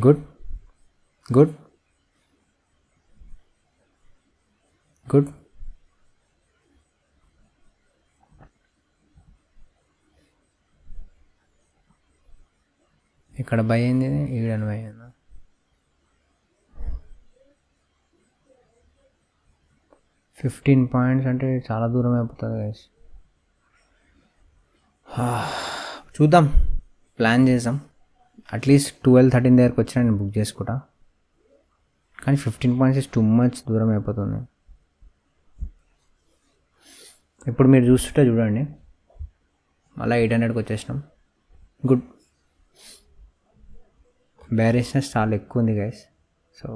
good. ఇక్కడ బై అయింది, ఈడని బై అయింది. 15 పాయింట్స్ అంటే చాలా దూరం అయిపోతుంది గైస్. చూద్దాం, ప్లాన్ చేద్దాం. అట్లీస్ట్ 12-13 దగ్గరకు వచ్చినా నేను బుక్ చేసుకుంటా. కానీ 15 పాయింట్స్ ఇస్ టూ మచ్ దూరం అయిపోతుంది. ఇప్పుడు మీరు చూస్తుంటే చూడండి, మళ్ళీ 800కి వచ్చేసినాం. గుడ్. బ్యారిష్నెస్ చాలా ఎక్కువ ఉంది గైస్. సో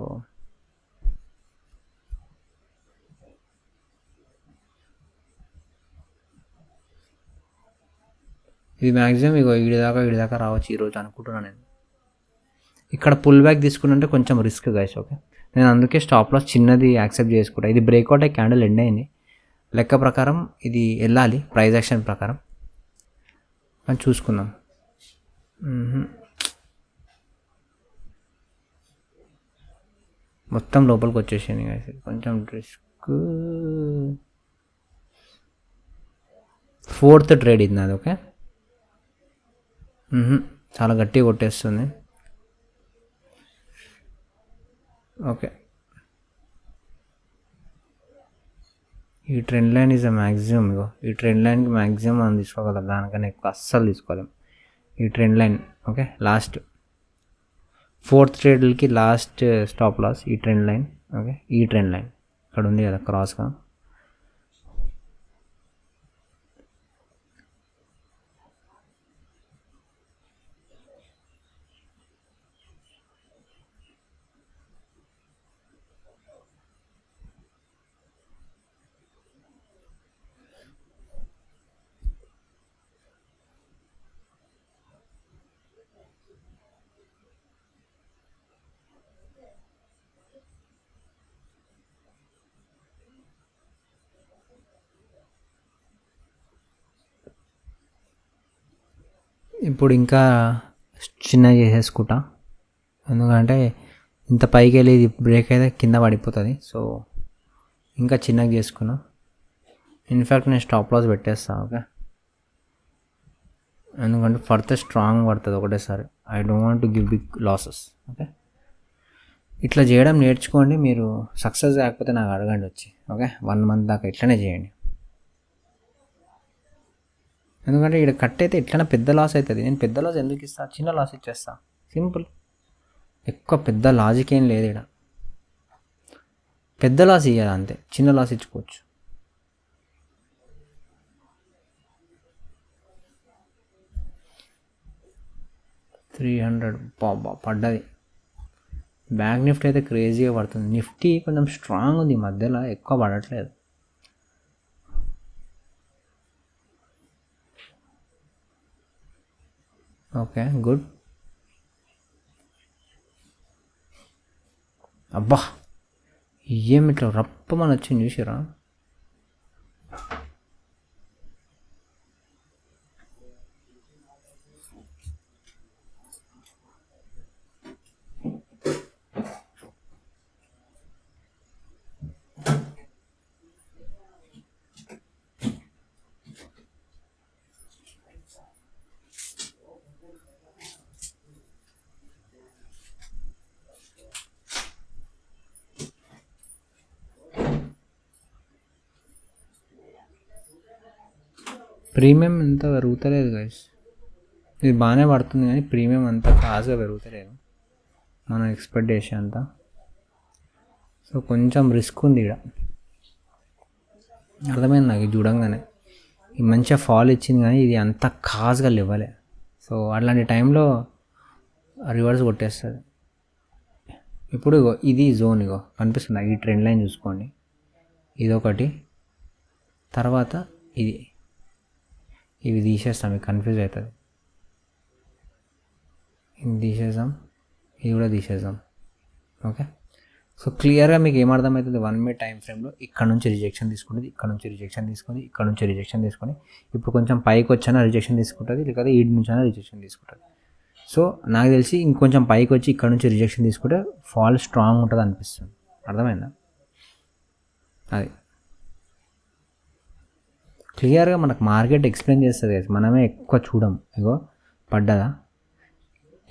ఇది మ్యాక్సిమం ఇగో ఈడిదాకా రావచ్చు ఈరోజు అనుకుంటున్నాను నేను. ఇక్కడ పుల్ బ్యాక్ తీసుకుంటే కొంచెం రిస్క్ గైస్. ఓకే, నేను అందుకే స్టాప్ లాస్ చిన్నది యాక్సెప్ట్ చేసుకుంటా. ఇది బ్రేక్అవుట్ అయ్యి క్యాండిల్ ఎండ్ అయింది. లెక్క ప్రకారం ఇది వెళ్ళాలి, ప్రైస్ యాక్షన్ ప్రకారం. అని చూసుకుందాం. మొత్తం లోపలికి వచ్చేసింది గైస్. కొంచెం రిస్క్. 4th ట్రేడ్ ఇది నాది. ఓకే, చాలా గట్టిగా కొట్టేస్తుంది. ఓకే, ఈ trend line is a maximum. ఇగో ఈ ట్రెండ్ లైన్కి మ్యాక్సిమం మనం తీసుకోగలం, దానికన్నా ఎక్కువ అస్సలు తీసుకోలేం ఈ trend line. Okay, last 4th ట్రేడ్లకి లాస్ట్ స్టాప్ లాస్ ఈ ట్రెండ్ లైన్. ఓకే, ఈ ట్రెండ్ లైన్ ఇక్కడ ఉంది కదా క్రాస్గా. ఇప్పుడు ఇంకా చిన్నగా చేసేసుకుంటా, ఎందుకంటే ఇంత పైకి వెళ్ళి ఇది బ్రేక్ అయితే కింద పడిపోతుంది. సో ఇంకా చిన్నగా చేసుకున్నా. ఇన్ఫ్యాక్ట్ నేను స్టాప్ లాస్ పెట్టేస్తాను. ఓకే, ఎందుకంటే ఫర్దర్ స్ట్రాంగ్ పడుతుంది ఒకటేసారి. I don't want to give big losses. Okay, ఇట్లా చేయడం నేర్చుకోండి. మీరు సక్సెస్ కాకపోతే నాకు అడగండి వచ్చి. ఓకే, 1 month దాకా ఇట్లనే చేయండి. ఎందుకంటే ఇక్కడ కట్ అయితే ఎట్లైనా పెద్ద లాస్ అవుతుంది. నేను పెద్ద లాస్ ఎందుకు ఇస్తాను, చిన్న లాస్ ఇచ్చేస్తా, సింపుల్. ఎక్కువ పెద్ద లాజిక్ ఏం లేదు ఇక్కడ. పెద్ద లాస్ ఇవ్వాలి అంతే, చిన్న లాస్ ఇచ్చుకోవచ్చు. $300 పడ్డది. బ్యాంక్ నిఫ్టీ అయితే క్రేజీగా పడుతుంది. నిఫ్టీ కొంచెం స్ట్రాంగ్ ఉంది, మధ్యలో ఎక్కువ పడట్లేదు. Okay, good. అబ్బా, ఏమి ఇట్లా రప్పమని వచ్చింది చూసారా? ప్రీమియం ఎంత పెరుగుతలేదు గైస్. ఇది బాగానే పడుతుంది కానీ ప్రీమియం అంతా ఫాస్ట్గా పెరుగుతలేదు మనం ఎక్స్పెక్ట్ చేసే అంత. సో కొంచెం రిస్క్ ఉంది ఇక్కడ, అర్థమైంది నాకు ఇది చూడంగానే. ఇది మంచిగా ఫాల్ ఇచ్చింది కానీ ఇది అంత కాజ్గా ఇవ్వలే. సో అట్లాంటి టైంలో రివర్స్ కొట్టేస్తుంది. ఇప్పుడు ఇది జోన్, ఇగో కనిపిస్తుంది ఈ ట్రెండ్ లైన్ చూసుకోండి. ఇదొకటి, తర్వాత ఇది, ఇవి తీసేస్తాం, మీకు కన్ఫ్యూజ్ అవుతుంది. ఇది తీసేద్దాం, ఇది కూడా తీసేద్దాం. ఓకే, సో క్లియర్గా మీకు ఏమర్థమవుతుంది, 1 minute టైం ఫ్రేమ్లో ఇక్కడ నుంచి రిజెక్షన్ తీసుకుంటుంది, ఇక్కడ నుంచి రిజెక్షన్ తీసుకొని, ఇక్కడ నుంచి రిజెక్షన్ తీసుకొని, ఇప్పుడు కొంచెం పైకి వచ్చానా రిజెక్షన్ తీసుకుంటుంది, లేకపోతే ఈ నుంచి అయినా రిజెక్షన్ తీసుకుంటుంది. సో నాకు తెలిసి ఇంకొంచెం పైకి వచ్చి ఇక్కడ నుంచి రిజెక్షన్ తీసుకుంటే ఫాల్ స్ట్రాంగ్ ఉంటుంది అనిపిస్తుంది. అర్థమైందా? అది క్లియర్గా మనకు మార్కెట్ ఎక్స్ప్లెయిన్ చేస్తుంది కదా, మనమే ఎక్కువ చూడం. ఇగో పడ్డదా,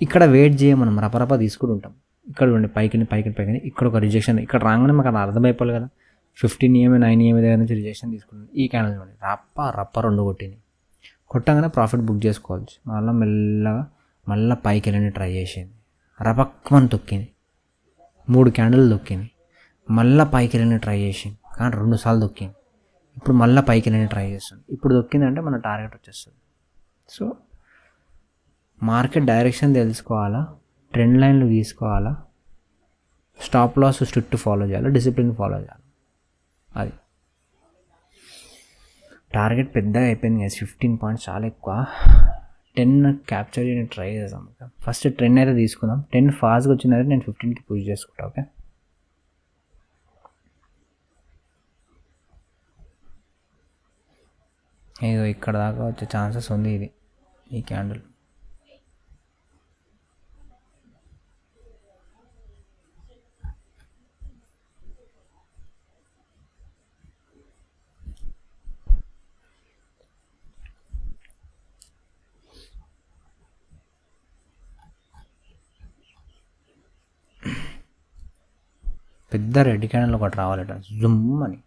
ఇక్కడ వెయిట్ చేయం, మనం రపరప తీసుకుంటూ ఉంటాం. ఇక్కడ చూడండి పైకి పైకి పైకి, ఇక్కడ ఒక రిజెక్షన్, ఇక్కడ రాగానే మాకు అది అర్థమైపోవాలి కదా. 15 EMA 9 EMA దగ్గర నుంచి రిజెక్షన్ తీసుకుంటాం. ఈ క్యాండిల్ చూడండి రప్ప 2 కొట్టింది. కొట్టగానే ప్రాఫిట్ బుక్ చేసుకోవచ్చు. మళ్ళీ మెల్లగా మళ్ళీ పైకి వెళ్ళి ట్రై చేసింది, రపక్కమని తొక్కింది, 3 క్యాండిల్ తొక్కింది. మళ్ళీ పైకి వెళ్ళి ట్రై చేసింది కానీ 2 సార్లు తొక్కింది. ఇప్పుడు మళ్ళీ పైకి వెళ్ళి ట్రై చేస్తుంది. ఇప్పుడు దొక్కిందంటే మన టార్గెట్ వచ్చేస్తుంది. సో మార్కెట్ డైరెక్షన్ తెలుసుకోవాలా, ట్రెండ్ లైన్లు తీసుకోవాలా, స్టాప్ లాస్ స్ట్రిక్ట్ ఫాలో చేయాలి, డిసిప్లిన్ ఫాలో చేయాలి. అది టార్గెట్ పెద్దగా అయిపోయింది కదా, 15 పాయింట్స్ చాలా ఎక్కువ. 10 క్యాప్చర్ చేయడానికి ట్రై చేద్దాం. ఫస్ట్ 10 అయితే తీసుకుందాం. 10 ఫాస్ట్గా వచ్చిందంటే నేను 15కి పుష్ చేసుకుంటా. ఓకే, ఏదో ఇక్కడ దాకా వచ్చే ఛాన్సెస్ ఉంది ఇది, ఈ క్యాండిల్. పెద్ద రెడ్ క్యాండిల్ ఒకటి రావాలట జుమ్ అని.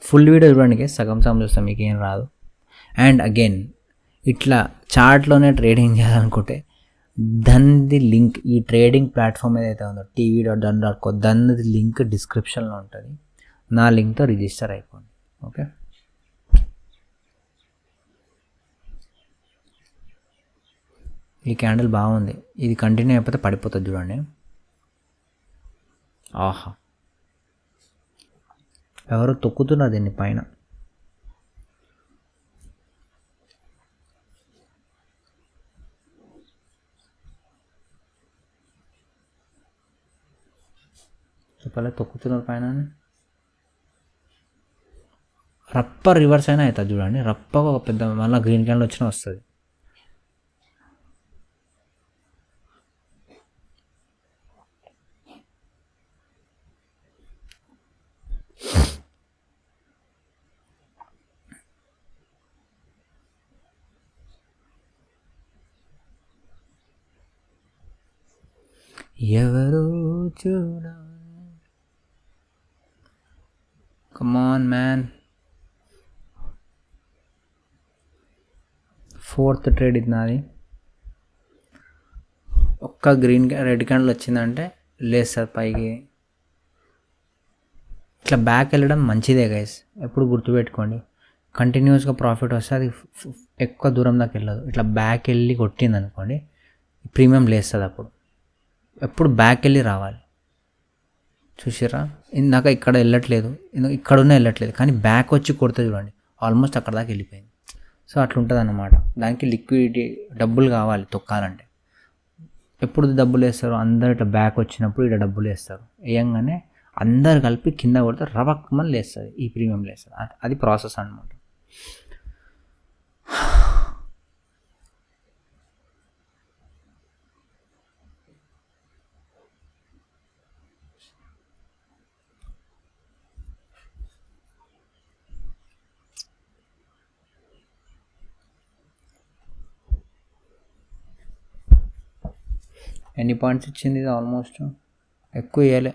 ఫుల్ వీడియో చూడండి, సగం సగం చూస్తాం మీకు ఏం రాదు. అండ్ అగైన్ ఇట్లా చార్ట్లోనే ట్రేడింగ్ చేయాలనుకుంటే దానిది లింక్, ఈ ట్రేడింగ్ ప్లాట్ఫామ్ ఏదైతే ఉందో tv.dun.co, దానిది లింక్ డిస్క్రిప్షన్లో ఉంటుంది. నా లింక్తో రిజిస్టర్ అయిపోండి. ఓకే, ఈ క్యాండిల్ బాగుంది, ఇది కంటిన్యూ అయిపోతే పడిపోతుంది చూడండి. ఆహా, ఎవరో తొక్కుతున్నారు దీన్ని పైన. చెప్పలే, తొక్కుతున్నారు పైన. రప్ప రివర్స్ అయినా అవుతుంది చూడండి, రప్పగా ఒక పెద్ద మళ్ళీ గ్రీన్ క్యాండిల్ వచ్చినా వస్తుంది. ఎవరు చూడ, కమాన్ మ్యాన్. 4th ట్రేడ్ ఇది నాది. ఒక్క రెడ్ క్యాండిల్ వచ్చిందంటే లేదు సార్ పైకి. ఇట్లా బ్యాక్ వెళ్ళడం మంచిదే గైస్, ఎప్పుడు గుర్తుపెట్టుకోండి. కంటిన్యూస్గా ప్రాఫిట్ వస్తే అది ఎక్కువ దూరం దాకా వెళ్ళదు. ఇట్లా బ్యాక్ వెళ్ళి కొట్టింది అనుకోండి, ప్రీమియం లేస్తుంది. అప్పుడు ఎప్పుడు బ్యాక్ వెళ్ళి రావాలి. చూసారా, ఇందాక ఇక్కడ వెళ్ళట్లేదు, ఇక్కడున్నా వెళ్ళట్లేదు, కానీ బ్యాక్ వచ్చి కొడితే చూడండి ఆల్మోస్ట్ అక్కడ దాకా వెళ్ళిపోయింది. సో అట్లుంటుంది అన్నమాట. దానికి లిక్విడిటీ, డబ్బులు కావాలి తొక్కాలంటే. ఎప్పుడు డబ్బులు వేస్తారు, అందరు ఇట్లా బ్యాక్ వచ్చినప్పుడు ఇక్కడ డబ్బులు వేస్తారు. వేయంగానే అందరు కలిపి కింద కొడితే రవక్కమని లేస్తుంది, ఈ ప్రీమియం లేస్తుంది. అది ప్రాసెస్ అన్నమాట. ఎన్ని పాయింట్స్ ఇచ్చింది ఇది? ఆల్మోస్ట్ ఎక్కువ ఇవ్వలే,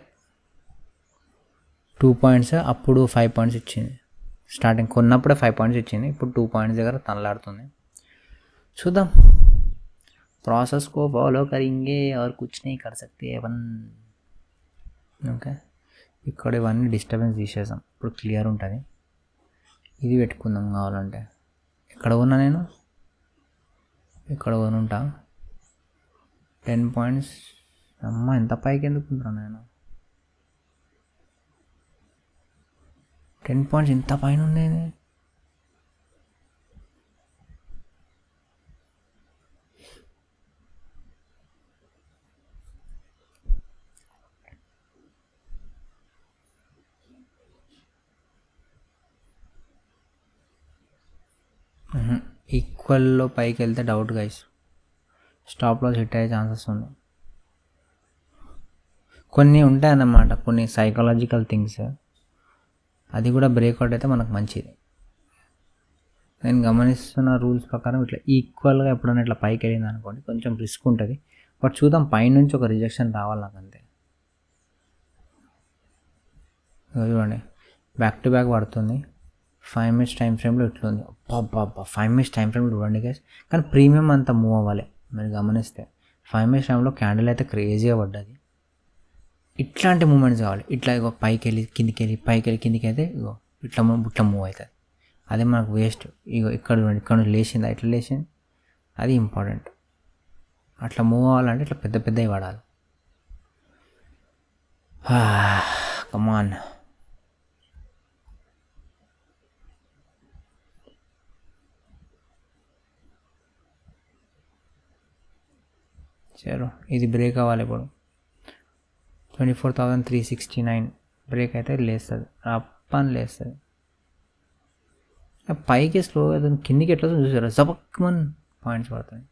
2 పాయింట్స్. అప్పుడు 5 పాయింట్స్ ఇచ్చింది. స్టార్టింగ్ కొన్నప్పుడే 5 పాయింట్స్ ఇచ్చింది, ఇప్పుడు 2 పాయింట్స్ దగ్గర తనలాడుతుంది. చూద్దాం, ప్రాసెస్ కో ఫాలో కరింగే और कुछ नहीं कर सकते अपन. ఓకే, ఇక్కడ ఇవన్నీ డిస్టర్బెన్స్ తీసేసాం, ఇప్పుడు క్లియర్ ఉంటుంది. ఇది పెట్టుకుందాం కావాలంటే. ఎక్కడ ఉన్నా నేను, ఇక్కడ ఉంటా. 10 పాయింట్స్. అమ్మ, ఎంత పైకి ఎందుకుంటున్నా నేను? 10 పాయింట్స్ ఇంత పైన ఉండేది. ఈక్వల్లో పైకి వెళ్తే doubt guys, stop loss hit అయ్యే ఛాన్సెస్ ఉన్నాయి. కొన్ని ఉంటాయన్నమాట, కొన్ని సైకలాజికల్ థింగ్స్. అది కూడా బ్రేక్అవుట్ అయితే మనకు మంచిది. నేను గమనిస్తున్న రూల్స్ ప్రకారం ఇట్లా ఈక్వల్గా ఎప్పుడైనా ఇట్లా పైకి వెళ్ళింది అనుకోండి, కొంచెం రిస్క్ ఉంటుంది. బట్ చూద్దాం, పైనుంచి ఒక రిజెక్షన్ రావాలి నాకు అంతే. చూడండి, బ్యాక్ టు బ్యాక్ పడుతుంది. 5 minutes టైం ఫ్రేమ్లో ఇట్లుంది. అబ్బా, 5 minutes టైం ఫ్రేమ్లో చూడండి గైస్. కానీ ప్రీమియం అంతా మూవ్ అవ్వాలి. మీరు గమనిస్తే 5 minutes టైంలో క్యాండిల్ అయితే క్రేజీగా పడ్డది. ఇట్లాంటి మూమెంట్స్ కావాలి. ఇట్లా ఇగో పైకి వెళ్ళి కిందికి వెళ్ళి, పైకి వెళ్ళి కిందికి అయితే ఇగో ఇట్లా మూవ్ అవుతుంది. అదే మనకు వేస్ట్. ఇగో ఇక్కడ చూడండి, ఇక్కడ లేచిందా, ఇట్లా లేచింది, అది ఇంపార్టెంట్. అట్లా మూవ్ అవ్వాలంటే ఇట్లా పెద్ద పెద్దవి పడాలి. కమాన్. చలో, ఇది బ్రేక్ అవ్వాలి ఇప్పుడు. 24,369 బ్రేక్ అయితే లేస్తుంది, అప్పని లేస్తుంది. పైకి స్లోగా కిందికి ఎట్లా చూసారా, జబక్మన్ పాయింట్స్ పడతాయి.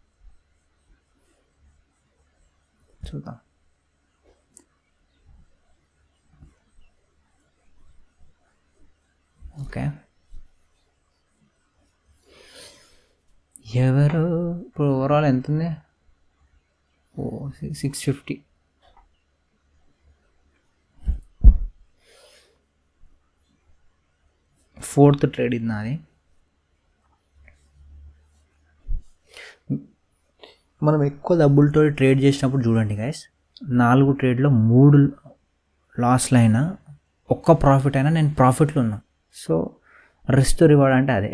చూద్దాం. ఓకే, ఎవరు ఇప్పుడు ఓవరాల్ ఎంత ఉంది? 650. ఫోర్త్ ట్రేడ్ ఇది నాది. మనం ఎక్కువ డబ్బులతో ట్రేడ్ చేసినప్పుడు చూడండి గైస్, 4 ట్రేడ్లో 3 లాస్లు అయినా ఒక్క ప్రాఫిట్ అయినా నేను ప్రాఫిట్లో ఉన్నా. సో రిస్క్ రివార్డ్ అంటే అదే.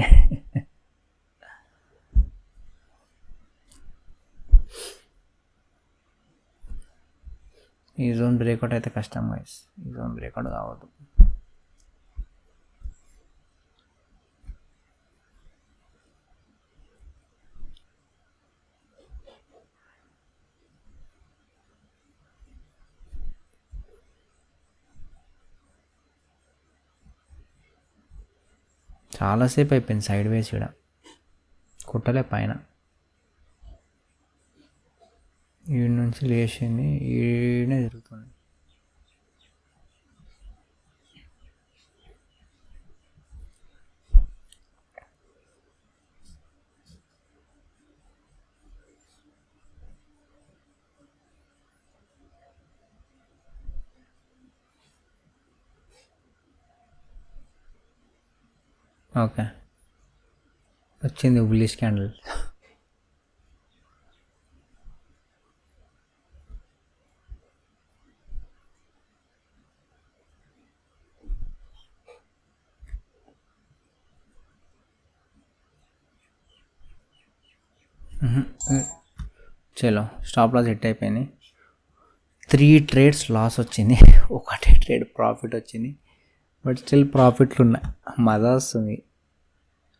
ఈ జోన్ బ్రేక్అవుట్ అయితే కష్టం గైస్, ఈ జోన్ బ్రేక్అవుట్ కావద్దు. చాలాసేపు అయిపోయింది సైడ్ వేస్ ఇక్కడ, కుట్టలే పైన. ఈ నుంచి లేచింది, ఈడనే తిరుగుతుంది. ఓకే, వచ్చింది బుల్లిష్ క్యాండిల్. చలో స్టాప్ లాస్ హిట్ అయిపోయింది. 3 ట్రేడ్స్ లాస్ వచ్చింది, ఒకటే ట్రేడ్ ప్రాఫిట్ వచ్చింది. బట్ స్టిల్ ప్రాఫిట్లు ఉన్నాయి, మజా వస్తుంది.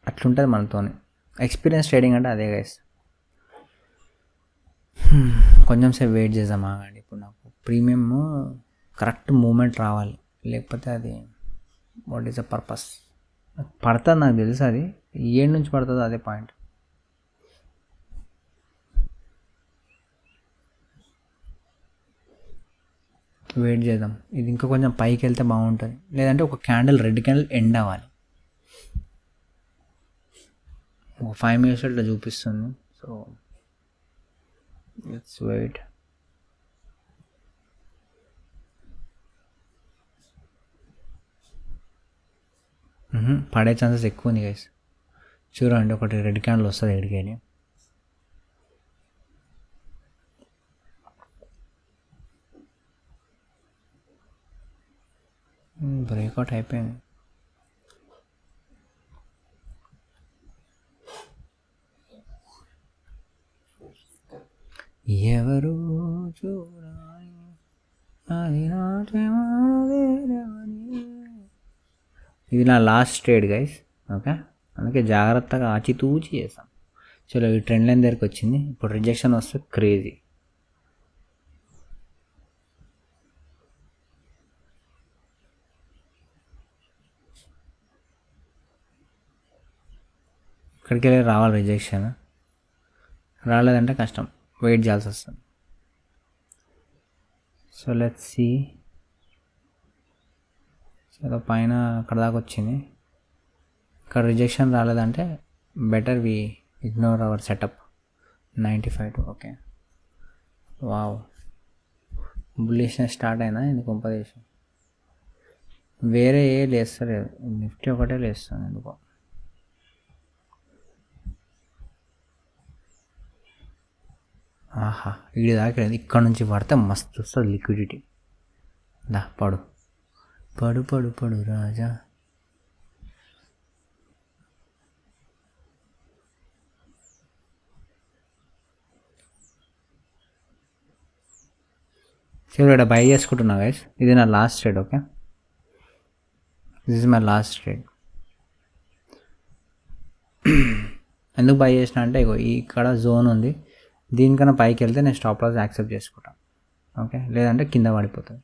అట్లుంటుంది మనతోని. ఎక్స్పీరియన్స్ ట్రేడింగ్ అంటే అదే గైస్. కొంచెం సేపు వెయిట్ చేద్దామా అండి. ఇప్పుడు నాకు ప్రీమియం కరెక్ట్ మూమెంట్ రావాలి, లేకపోతే అది వాట్ ఈస్ ద పర్పస్. పడుతుంది నాకు తెలుసు, అది ఏడు నుంచి పడుతుందో అదే పాయింట్. వెయిట్ చేద్దాం, ఇది ఇంకా కొంచెం పైకి వెళ్తే బాగుంటుంది. లేదంటే ఒక క్యాండిల్, రెడ్ క్యాండిల్ ఎండ్ అవ్వాలి. ఒక 5 minutes ఇట్లా చూపిస్తుంది. So let's wait. పడే ఛాన్సెస్ ఎక్కువ ఉంది గైస్. చూడండి, ఒకటి రెడ్ క్యాండిల్ వస్తుంది ఎడికైనా. బ్రేక్అవుట్ అయిపోయింది. ఎవరు చూడాలి అది ఇది నా లాస్ట్ ట్రేడ్ గైస్. ఓకే, అందుకే జాగ్రత్తగా ఆచితూచి చేస్తాం. చలో, ఈ ట్రెండ్ లైన్ దగ్గరికి వచ్చింది. ఇప్పుడు రిజెక్షన్ వస్తే క్రేజీ. ఇక్కడికి వెళ్ళి రావాలి రిజెక్షన్. రాలేదంటే కష్టం, వెయిట్ చేయాల్సి వస్తుంది. So let's see. సో పైన అక్కడ దాకా వచ్చింది. ఇక్కడ రిజెక్షన్ రాలేదంటే better we ignore our setup. 95. Okay, wow, bullishness start అయినా ఎందుకు కొంపదేశం. వేరే ఏ లేస్తలేదు, నిఫ్టీ ఒకటే లేస్తుంది ఎందుకో. ఆహా, వీడి దాకా ఇక్కడ నుంచి పడితే మస్తు వస్తుంది లిక్విడిటీ. దా పడు పడు పడు పడు రాజా. సరే, ఇక్కడ బై చేసుకుంటున్నా గైస్. ఇది నా last trade. Okay, this is my last trade. ఎందుకు బై చేసిన అంటే ఇగో ఇక్కడ జోన్ ఉంది, దీనికన్నా పైకి వెళ్తే నేను స్టాప్ లాస్ యాక్సెప్ట్ చేసుకుంటాను. ఓకే, లేదంటే కింద పడిపోతుంది.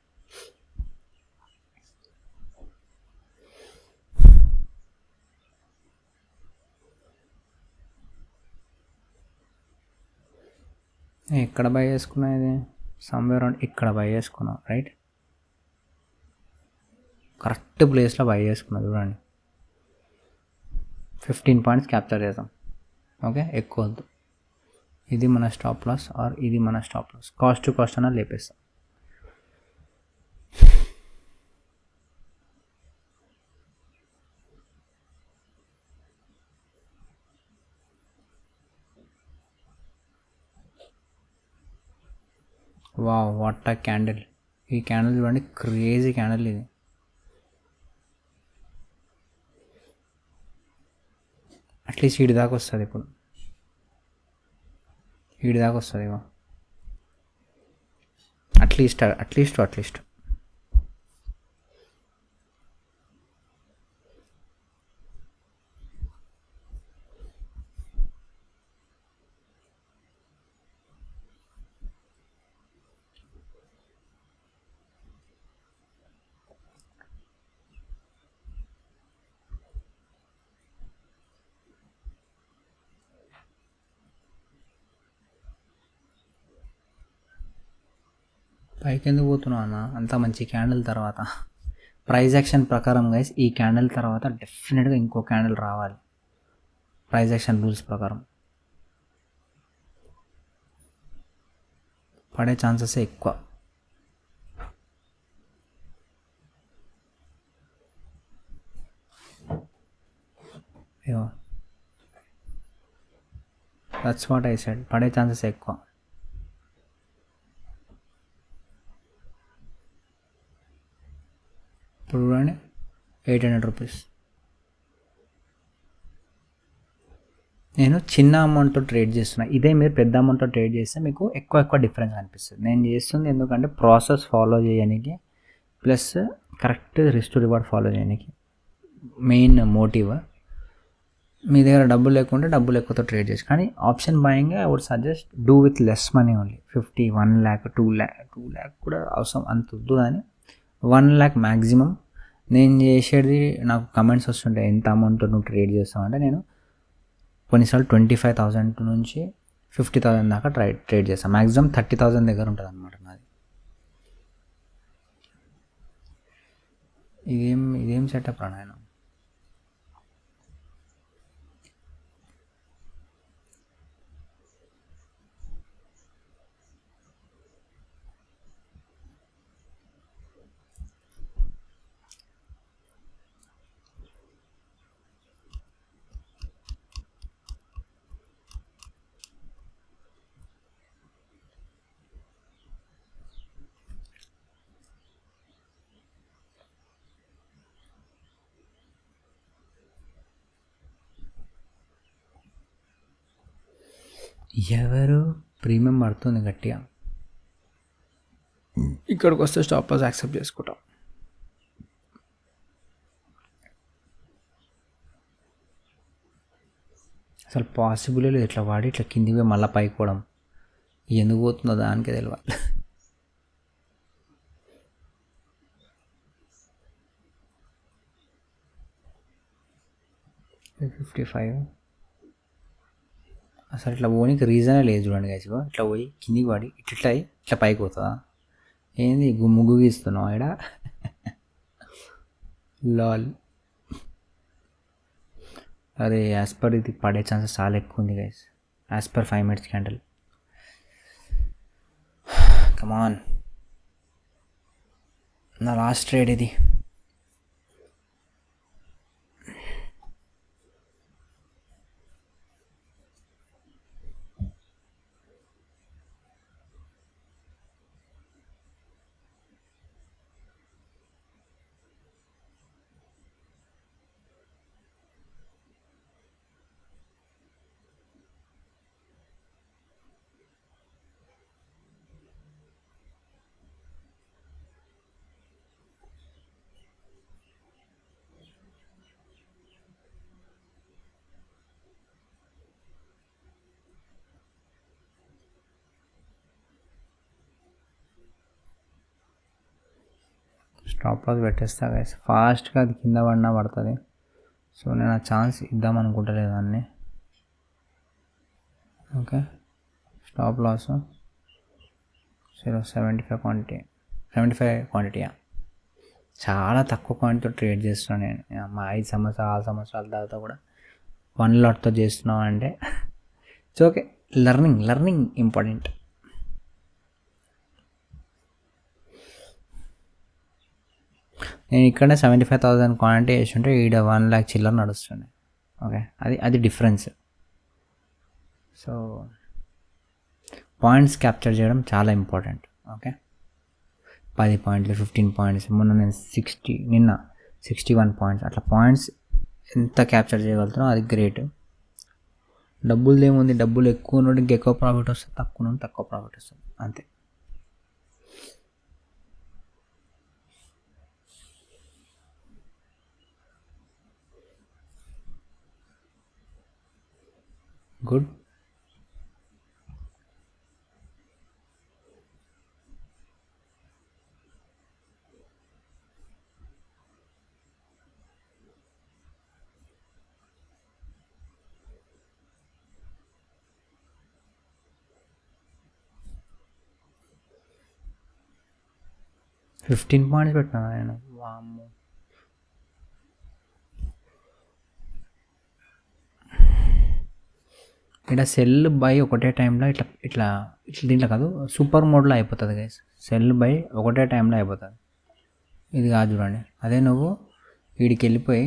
ఎక్కడ బై చేసుకున్నా, ఇది సమ్వేర్ అరౌండ్ ఇక్కడ బై చేసుకున్నా. రైట్, కరెక్ట్ ప్లేస్లో బై చేసుకున్నా. చూడండి, 15 points క్యాప్చర్ చేద్దాం. ఓకే, ఎక్కువ వద్దు. ఇది మన స్టాప్ లాస్ ఆర్ ఇది మన stop loss, cost to cost అన్న లేపేస్తాం. Wow what a candle. ఈ క్యాండిల్ చూడండి, క్రేజీ క్యాండిల్ ఇది. అట్లీస్ట్ వీడి దాకా వస్తుంది, ఇప్పుడు వీడి దాకా వస్తుంది ఇగో, అట్లీస్ట్ పైకి ఎందుకు పోతున్నావు అన్న? అంత మంచి క్యాండిల్ తర్వాత ప్రైజ్ యాక్షన్ ప్రకారం గైస్ ఈ క్యాండిల్ తర్వాత డెఫినెట్గా ఇంకో క్యాండిల్ రావాలి ప్రైజ్ యాక్షన్ రూల్స్ ప్రకారం. పడే ఛాన్సెస్ ఎక్కువ. దట్స్ వాట్ ఐ సెడ్, పడే ఛాన్సెస్ ఎక్కువ. ఇప్పుడు చూడండి 800 రూపీస్. నేను చిన్న అమౌంట్తో ట్రేడ్ చేస్తున్నా, ఇదే మీరు పెద్ద అమౌంట్తో ట్రేడ్ చేస్తే మీకు ఎక్కువ డిఫరెన్స్ అనిపిస్తుంది. నేను చేస్తుంది ఎందుకంటే ప్రాసెస్ ఫాలో చేయడానికి plus correct risk to reward follow చేయడానికి మెయిన్ మోటివ్. మీ దగ్గర డబ్బులు లేకుంటే డబ్బులు ఎక్కువతో ట్రేడ్ చేసి, కానీ option buying I would suggest do with less money only. 50, 1 lakh, 2 lakh కూడా అవసరం అంత వద్దు, కానీ 1 lakh మ్యాక్సిమం. నేను చేసేది, నాకు కమెంట్స్ వస్తుంటాయి ఎంత అమౌంట్ నువ్వు ట్రేడ్ చేస్తావంటే, నేను కొన్నిసార్లు 25,000 నుంచి 50,000 దాకా ట్రేడ్ చేస్తాను. మ్యాక్సిమం 30,000 దగ్గర ఉంటుంది అనమాట నాది. ఇదేం సెటప్ రా నాయన. ఎవరు ప్రీమియం పడుతుంది గట్టిగా, ఇక్కడికి వస్తే స్టాప్ లాస్ యాక్సెప్ట్ చేసుకుంటాం. అసలు పాసిబుల్ లేదు ఇట్లా వాడి ఇట్లా కిందికి పోయి మళ్ళీ పైకి పోవడం. ఎందుకు పోతుందో దానికే తెలియాలి. 55 అసలు ఇట్లా పోనీకి రీజనే లేదు చూడండి గైస్. ఇట్లా పోయి కిందికి పడి ఇట్లా పైకి పోతుందా? ఏంది ముగ్గు గీస్తున్నావు ఆడ? లాల్. అరే యాజ్ పర్ ఇది పడే ఛాన్సెస్ చాలా ఎక్కువ ఉంది guys, as per 5 minutes candle. Come on, నా లాస్ట్ ట్రేడ్ ఇది. స్టాప్ లాస్ పెట్టేస్తా గైస్, ఫాస్ట్గా అది కింద పడినా పడుతుంది. సో నేను ఆ ఛాన్స్ ఇద్దాం అనుకుంటలేదు దాన్ని. Okay, stop loss 75 quantity. చాలా తక్కువ క్వాంటిటీతో ట్రేడ్ చేస్తున్నాను నేను. మా 5 సంవత్సరాల తర్వాత కూడా 1 lotతో చేస్తున్నావు అంటే ఇట్స్ ఓకే. Learning important. నేను ఇక్కడ 75,000 క్వాంటిటీ వేస్తుంటే ఈడ 1,00,000 చిల్లర నడుస్తుండే. ఓకే, అది డిఫరెన్స్. సో పాయింట్స్ క్యాప్చర్ చేయడం చాలా ఇంపార్టెంట్. ఓకే, 10 పాయింట్లు, 15 పాయింట్స్, నేను 61 పాయింట్స్, అట్లా పాయింట్స్ ఎంత క్యాప్చర్ చేయగలుగుతానో అది గ్రేట్. డబ్బులు ఏముంది, డబ్బులు ఎక్కువ ఉన్నోడు ఇంకెక్కువ ప్రాఫిట్ వస్తుంది, తక్కువ ఉన్నోడు తక్కువ ప్రాఫిట్ వస్తుంది, అంతే. గుడ్. $15 పెట్టినా నేను. వామ్మో, ఇక్కడ సెల్ బై ఒకటే టైంలో ఇట్లా దీంట్లో కాదు, సూపర్ మోడ్లో అయిపోతుంది గైస్. సెల్ బై ఒకటే టైంలో అయిపోతుంది. ఇది కాదు చూడండి, అదే నువ్వు వీడికి వెళ్ళిపోయి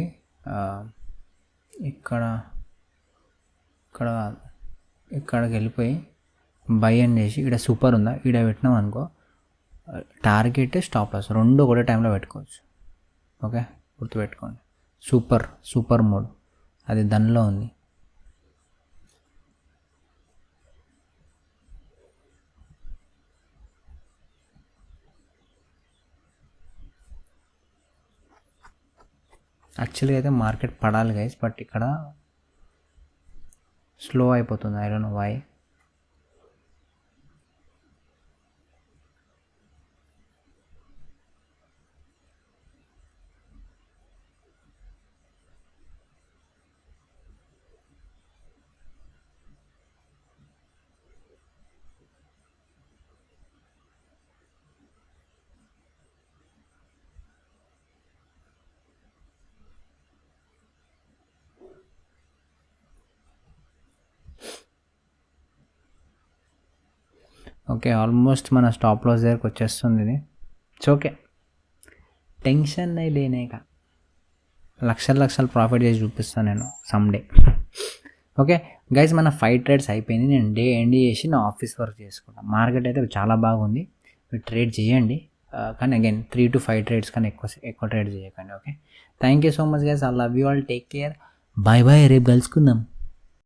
ఇక్కడికి వెళ్ళిపోయి బై అని చేసి ఇక్కడ సూపర్ ఉందా, ఇక్కడ పెట్టినాం అనుకో, టార్గెట్ స్టాప్ లాస్ రెండు ఒకటే టైంలో పెట్టుకోవచ్చు. ఓకే, గుర్తుపెట్టుకోండి. సూపర్ మోడ్ అది దానిలో ఉంది. యాక్చువల్గా అయితే మార్కెట్ పడాలి గైస్, బట్ ఇక్కడ స్లో అయిపోతుంది. I don't know why. Okay, almost మన స్టాప్ లాస్ దగ్గరకు వచ్చేస్తుంది ఇది. ఇట్స్ ఓకే, టెన్షన్ లేనేక లక్షల ప్రాఫిట్ చేసి చూపిస్తాను నేను సమ్డే. ఓకే గైస్, మన 5 ట్రేడ్స్ అయిపోయింది. నేను డే ఎండ్ చేసి నా ఆఫీస్ వర్క్ చేసుకుంటాను. మార్కెట్ అయితే చాలా బాగుంది, మీరు ట్రేడ్ చేయండి. కానీ అగైన్ 3 to 5 ట్రేడ్స్ కానీ ఎక్కువ ట్రేడ్ చేయకండి. Okay, thank you so much guys. I love you all, take care, bye bye, రేపు కలుసుకుందాం.